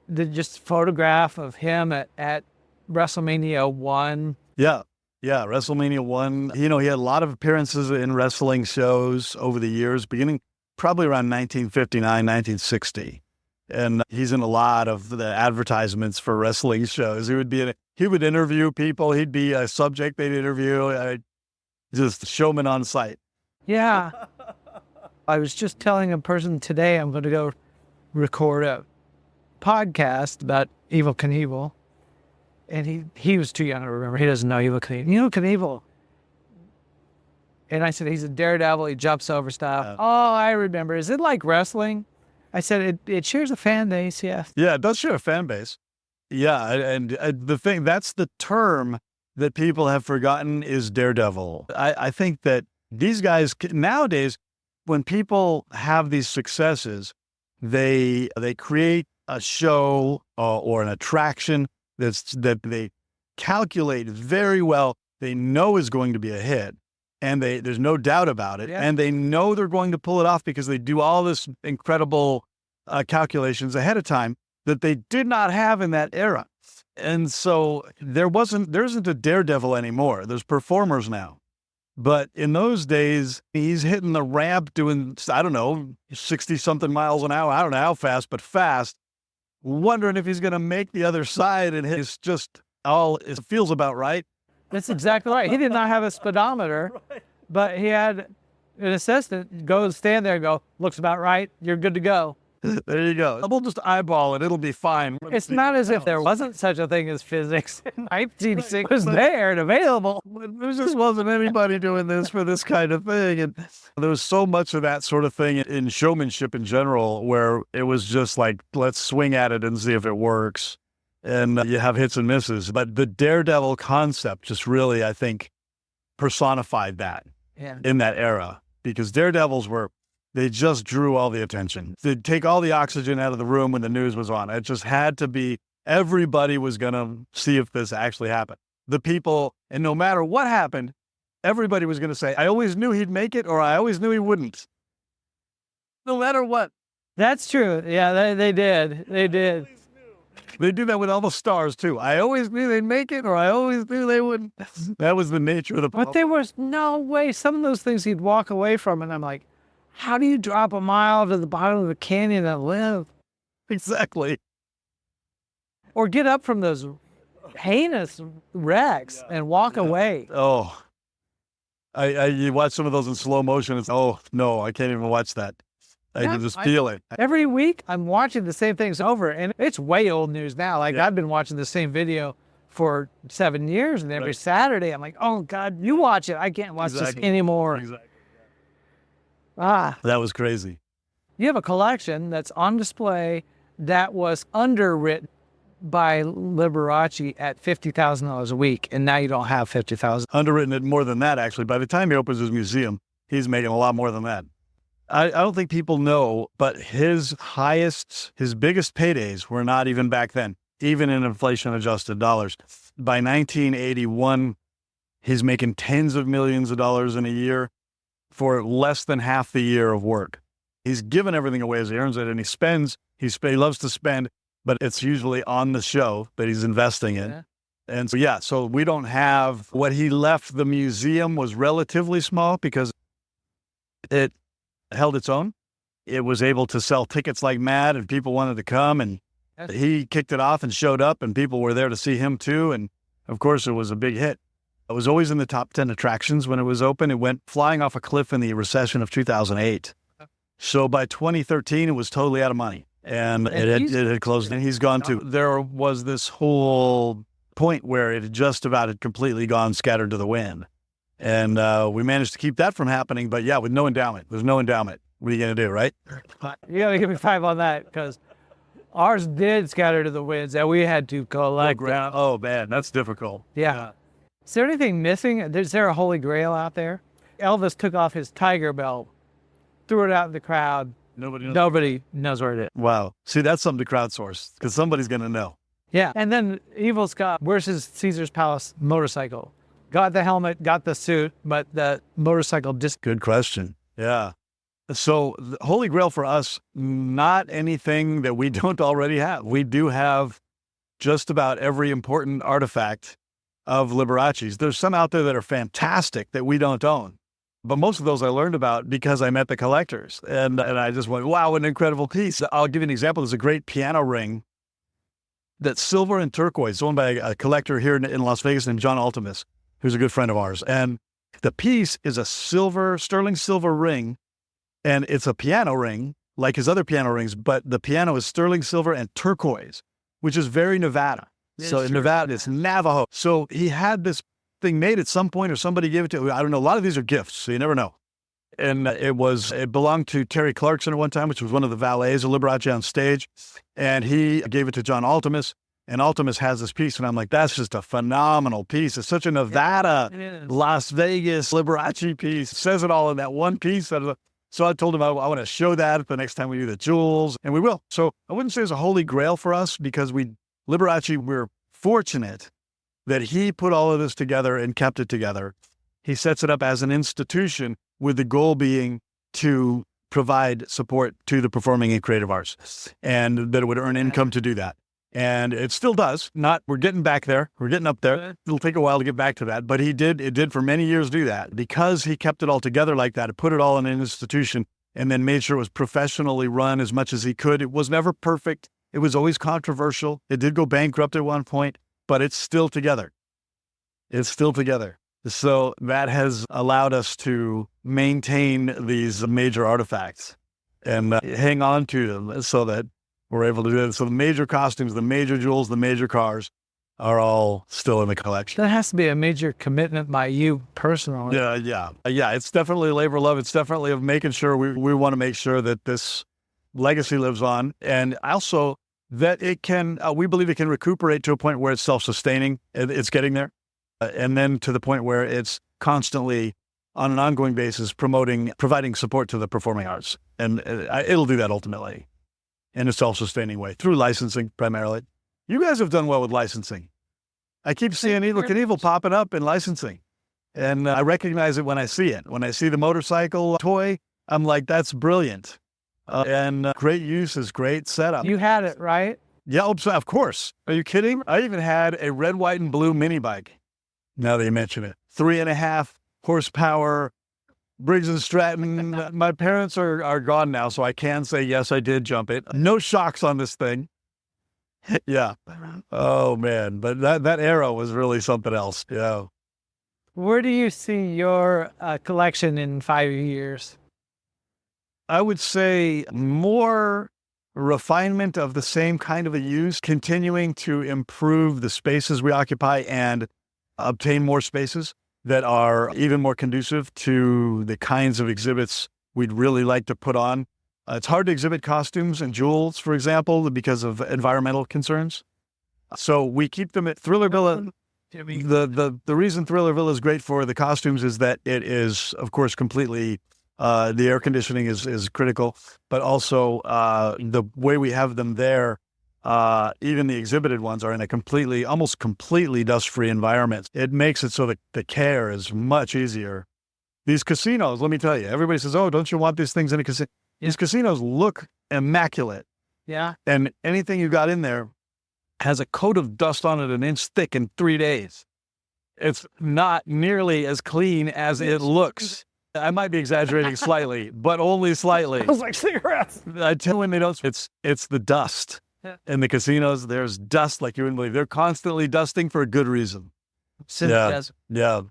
the just photograph of him at WrestleMania 1. Yeah, WrestleMania 1. He had a lot of appearances in wrestling shows over the years, beginning probably around 1959, 1960. And he's in a lot of the advertisements for wrestling shows. He would interview people. He'd be a subject they'd interview. Just showman on site. Yeah. I was just telling a person today I'm going to go record a podcast about Evel Knievel. And he was too young to remember. He doesn't know Evel Knievel. You know Knievel? And I said, he's a daredevil. He jumps over stuff. Oh, I remember. Is it like wrestling? I said, it shares a fan base, yeah. Yeah, it does share a fan base. Yeah, and that's the term that people have forgotten is daredevil. I think that these guys nowadays, when people have these successes, they create a show or an attraction that they calculate very well. They know is going to be a hit, and there's no doubt about it. Yeah. And they know they're going to pull it off because they do all this incredible calculations ahead of time that they did not have in that era. And so there isn't a daredevil anymore. There's performers now. But in those days, he's hitting the ramp doing, 60-something miles an hour. I don't know how fast, but fast. Wondering if he's going to make the other side, and it feels about right. That's exactly right. He did not have a speedometer, but he had an assistant stand there and go, looks about right, you're good to go. There you go. We'll just eyeball it. It'll be fine. It's not as if there wasn't such a thing as physics. 1960 was there and available. There just wasn't anybody doing this for this kind of thing. And there was so much of that sort of thing in showmanship in general, where it was just like, let's swing at it and see if it works. And you have hits and misses. But the daredevil concept just really, I think, personified that in that era. Because daredevils they just drew all the attention. They'd take all the oxygen out of the room when the news was on. It just had to be, everybody was going to see if this actually happened. The people, and no matter what happened, everybody was going to say, I always knew he'd make it, or I always knew he wouldn't. No matter what. That's true. Yeah, they did. They did. They do that with all the stars, too. I always knew they'd make it, or I always knew they wouldn't. That was the nature of the But there was no way. Some of those things he'd walk away from, and I'm like, how do you drop a mile to the bottom of a canyon and live? Exactly. Or get up from those heinous wrecks and walk away. Oh, you watch some of those in slow motion. It's, oh, no, I can't even watch that. I can just feel it. Every week, I'm watching the same things over, and it's way old news now. Like, I've been watching the same video for 7 years, and every Saturday, I'm like, oh, God, you watch it. I can't watch this anymore. Exactly. That was crazy. You have a collection that's on display that was underwritten by Liberace at $50,000 a week, and now you don't have $50,000. Underwritten at more than that, actually. By the time he opens his museum, he's making a lot more than that. I don't think people know, but his biggest paydays were not even back then, even in inflation-adjusted dollars. By 1981, he's making tens of millions of dollars in a year for less than half the year of work. He's given everything away as he earns it, and he spends. He loves to spend, but it's usually on the show that he's investing in. Yeah. And so we don't have what he left. The museum was relatively small because it held its own. It was able to sell tickets like mad, and people wanted to come, and he kicked it off and showed up, and people were there to see him too. And of course, it was a big hit. It was always in the top 10 attractions when it was open. It went flying off a cliff in the recession of 2008. So by 2013, it was totally out of money, and it had closed, and he's gone too. There was this whole point where it had just about had completely gone scattered to the wind. And we managed to keep that from happening. But yeah, with no endowment. There's no endowment. What are you going to do, right? You got to give me 5 on that because ours did scatter to the winds and we had to collect them. Oh, man, that's difficult. Yeah. Is there anything missing? Is there a holy grail out there? Elvis took off his tiger belt, threw it out in the crowd. Nobody knows where it is. Wow. See, that's something to crowdsource because somebody's going to know. Yeah. And then Evel's got, where's his Caesar's Palace motorcycle? Got the helmet, got the suit, but the motorcycle just... Good question. Yeah. So the Holy Grail for us, not anything that we don't already have. We do have just about every important artifact of Liberace's. There's some out there that are fantastic that we don't own. But most of those I learned about because I met the collectors. And I just went, wow, what an incredible piece. I'll give you an example. There's a great piano ring that's silver and turquoise, owned by a collector here in Las Vegas named John Altimus, who's a good friend of ours. And the piece is a sterling silver ring. And it's a piano ring, like his other piano rings, but the piano is sterling silver and turquoise, which is very Nevada. So in Nevada, it's Navajo. So he had this thing made at some point, or somebody gave it to him. I don't know. A lot of these are gifts, so you never know. And it belonged to Terry Clarkson at one time, which was one of the valets of Liberace on stage. And he gave it to John Altimus. And Altimus has this piece, and I'm like, that's just a phenomenal piece. It's such a Nevada, Las Vegas Liberace piece. It says it all in that one piece. So I told him I want to show that the next time we do the jewels, and we will. So I wouldn't say it's a holy grail for us because Liberace, we're fortunate that he put all of this together and kept it together. He sets it up as an institution with the goal being to provide support to the performing and creative arts, and that it would earn income to do that. And it still does. We're getting back there. We're getting up there. It'll take a while to get back to that. But it did for many years do that because he kept it all together like that. It put it all in an institution and then made sure it was professionally run as much as he could. It was never perfect. It was always controversial. It did go bankrupt at one point, but it's still together. It's still together. So that has allowed us to maintain these major artifacts and hang on to them so that we're able to do it. So the major costumes, the major jewels, the major cars are all still in the collection. That has to be a major commitment by you personally. Yeah. It's definitely a labor of love. It's definitely of making sure we want to make sure that this legacy lives on. And also that it can, we believe it can recuperate to a point where it's self-sustaining. It's getting there. And then to the point where it's constantly on an ongoing basis providing support to the performing arts. And it'll do that ultimately in a self-sustaining way through licensing primarily. You guys have done well with licensing. I keep seeing Evel Knievel popping up in licensing. And I recognize it when I see it. When I see the motorcycle toy, I'm like, that's brilliant. And great use is great setup. You had it, right? Yeah, of course. Are you kidding? I even had a red, white, and blue mini bike. Now that you mention it. 3.5 horsepower, Briggs and Stratton. My parents are gone now, so I can say, yes, I did jump it. No shocks on this thing. Yeah. Oh, man. But that era was really something else. Yeah. Where do you see your collection in 5 years? I would say more refinement of the same kind of a use, continuing to improve the spaces we occupy and obtain more spaces that are even more conducive to the kinds of exhibits we'd really like to put on. It's hard to exhibit costumes and jewels, for example, because of environmental concerns. So we keep them at Thriller Villa. The reason Thriller Villa is great for the costumes is that it is, of course, completely, the air conditioning is critical, but also the way we have them there, even the exhibited ones are in a almost completely dust-free environment. It makes it so that the care is much easier. These casinos, let me tell you, everybody says, oh, don't you want these things in a casino? Yeah. These casinos look immaculate. Yeah. And anything you got in there has a coat of dust on it an inch thick in 3 days. It's not nearly as clean as it looks. I might be exaggerating slightly, but only slightly. It was like cigarettes. I tell you when they don't, it's the dust. Yeah. In the casinos, there's dust like you wouldn't believe. They're constantly dusting for a good reason. Yeah.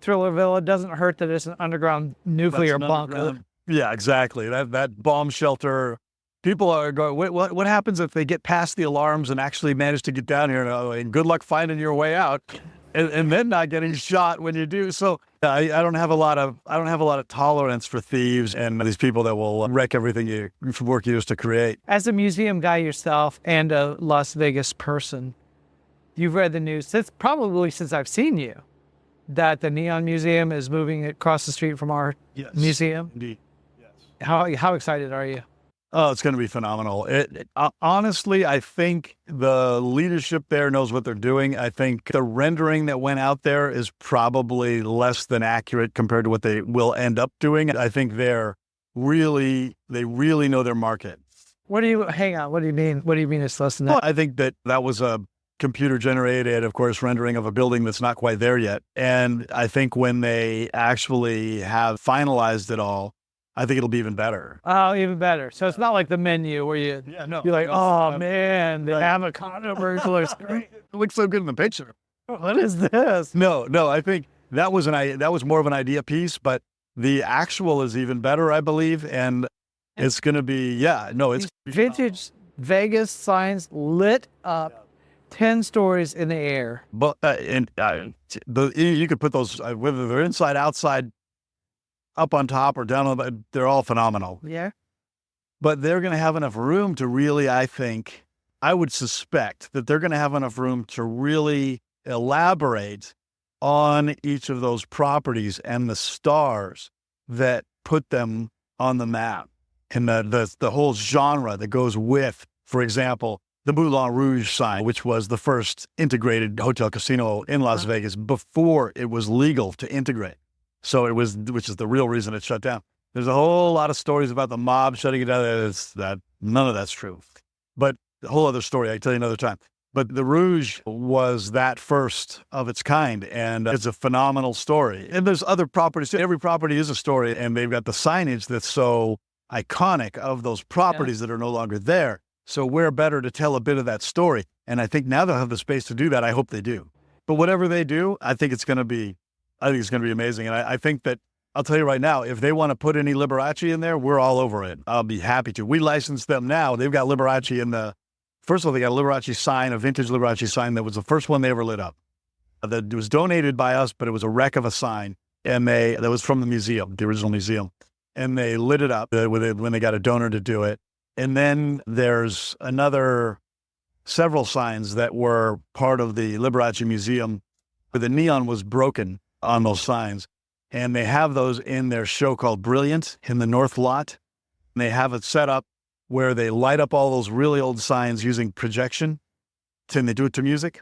Thriller Villa doesn't hurt that it's an underground nuclear bunker. Yeah, exactly. That bomb shelter. People are going, what happens if they get past the alarms and actually manage to get down here? And good luck finding your way out and then not getting shot when you do. So I don't have a lot of tolerance for thieves and these people that will wreck everything you work you used to create. As a museum guy yourself and a Las Vegas person, you've read the news since I've seen you that the Neon Museum is moving across the street from our museum. Indeed. Yes. How excited are you? Oh, it's going to be phenomenal. Honestly, I think the leadership there knows what they're doing. I think the rendering that went out there is probably less than accurate compared to what they will end up doing. I think they really know their market. Hang on, what do you mean? What do you mean it's less than that? Well, I think that was a computer generated, of course, rendering of a building that's not quite there yet. And I think when they actually have finalized it all, I think it'll be even better. Oh, even better. So it's not like the menu where you're like, oh man, the avocado burger looks great. It looks so good in the picture. What is this? No, I think that was more of an idea piece, but the actual is even better, I believe. And it's going to be, it's vintage Vegas signs lit up, 10 stories in the air. But you could put those, whether they're inside, outside, up on top or down on, they're all phenomenal. Yeah. But they're going to have enough room to really, I would suspect that they're going to have enough room to really elaborate on each of those properties and the stars that put them on the map and the whole genre that goes with, for example, the Moulin Rouge sign, which was the first integrated hotel casino in Las Vegas before it was legal to integrate. So which is the real reason it shut down. There's a whole lot of stories about the mob shutting it down. None of that's true. But a whole other story, I tell you another time. But the Rouge was that first of its kind, and it's a phenomenal story. And there's other properties too. Every property is a story, and they've got the signage that's so iconic of those properties that are no longer there. So where better to tell a bit of that story? And I think now they'll have the space to do that. I hope they do. But whatever they do, I think it's going to be amazing. And I think that, I'll tell you right now, if they want to put any Liberace in there, we're all over it. I'll be happy to. We license them now. They've got Liberace first of all, they got a Liberace sign, a vintage Liberace sign that was the first one they ever lit up. That was donated by us, but it was a wreck of a sign. And that was from the museum, the original museum. And they lit it up when they got a donor to do it. And then there's several signs that were part of the Liberace Museum, where the neon was broken on those signs. And they have those in their show called Brilliant in the North Lot. And they have it set up where they light up all those really old signs using projection, and they do it to music.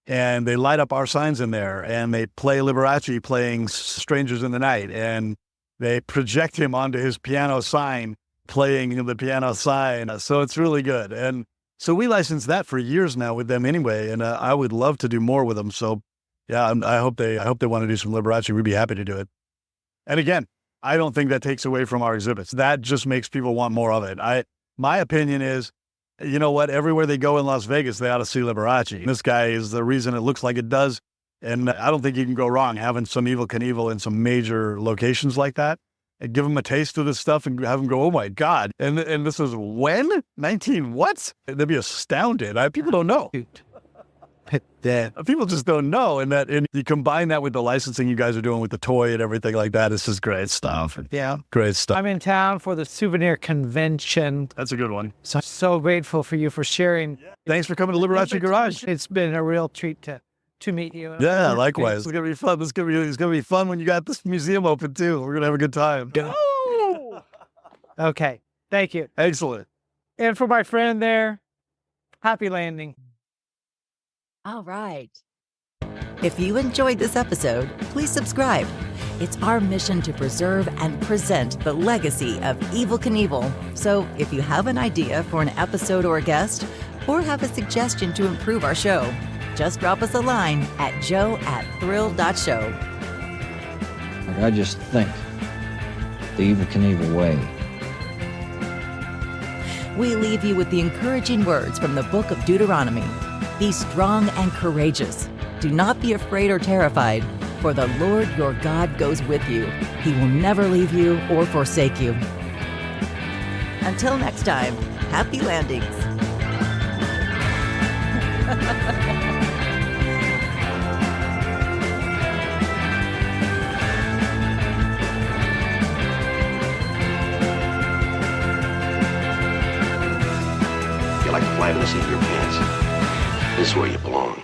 And they light up our signs in there, and they play Liberace playing Strangers in the Night. And they project him onto his piano sign, playing the piano sign. So it's really good. And so we licensed that for years now with them anyway. And I would love to do more with them. So yeah, I hope they want to do some Liberace. We'd be happy to do it. And again, I don't think that takes away from our exhibits. That just makes people want more of it. My opinion is, you know what? Everywhere they go in Las Vegas, they ought to see Liberace. This guy is the reason it looks like it does. And I don't think you can go wrong having some Evel Knievel in some major locations like that. And give them a taste of this stuff and have them go, oh my God. And this is when? 19 what? They'd be astounded. People don't know. People just don't know. And you combine that with the licensing you guys are doing with the toy and everything like that. This is great stuff. Yeah. Great stuff. I'm in town for the souvenir convention. That's a good one. So grateful for you for sharing. Thanks for coming to Liberace Garage. It's been a real treat to meet you. Yeah, likewise. It's going to be fun. It's going to be fun when you got this museum open too. We're going to have a good time. Oh! Okay. Thank you. Excellent. And for my friend there, happy landing. All right. If you enjoyed this episode, please subscribe. It's our mission to preserve and present the legacy of Evel Knievel. So if you have an idea for an episode or a guest, or have a suggestion to improve our show, just drop us a line at joe@thrill.show. I just think the Evel Knievel way. We leave you with the encouraging words from the book of Deuteronomy. Be strong and courageous. Do not be afraid or terrified, for the Lord your God goes with you. He will never leave you or forsake you. Until next time, happy landings. like the fly in the seat of your pants. This is where you belong.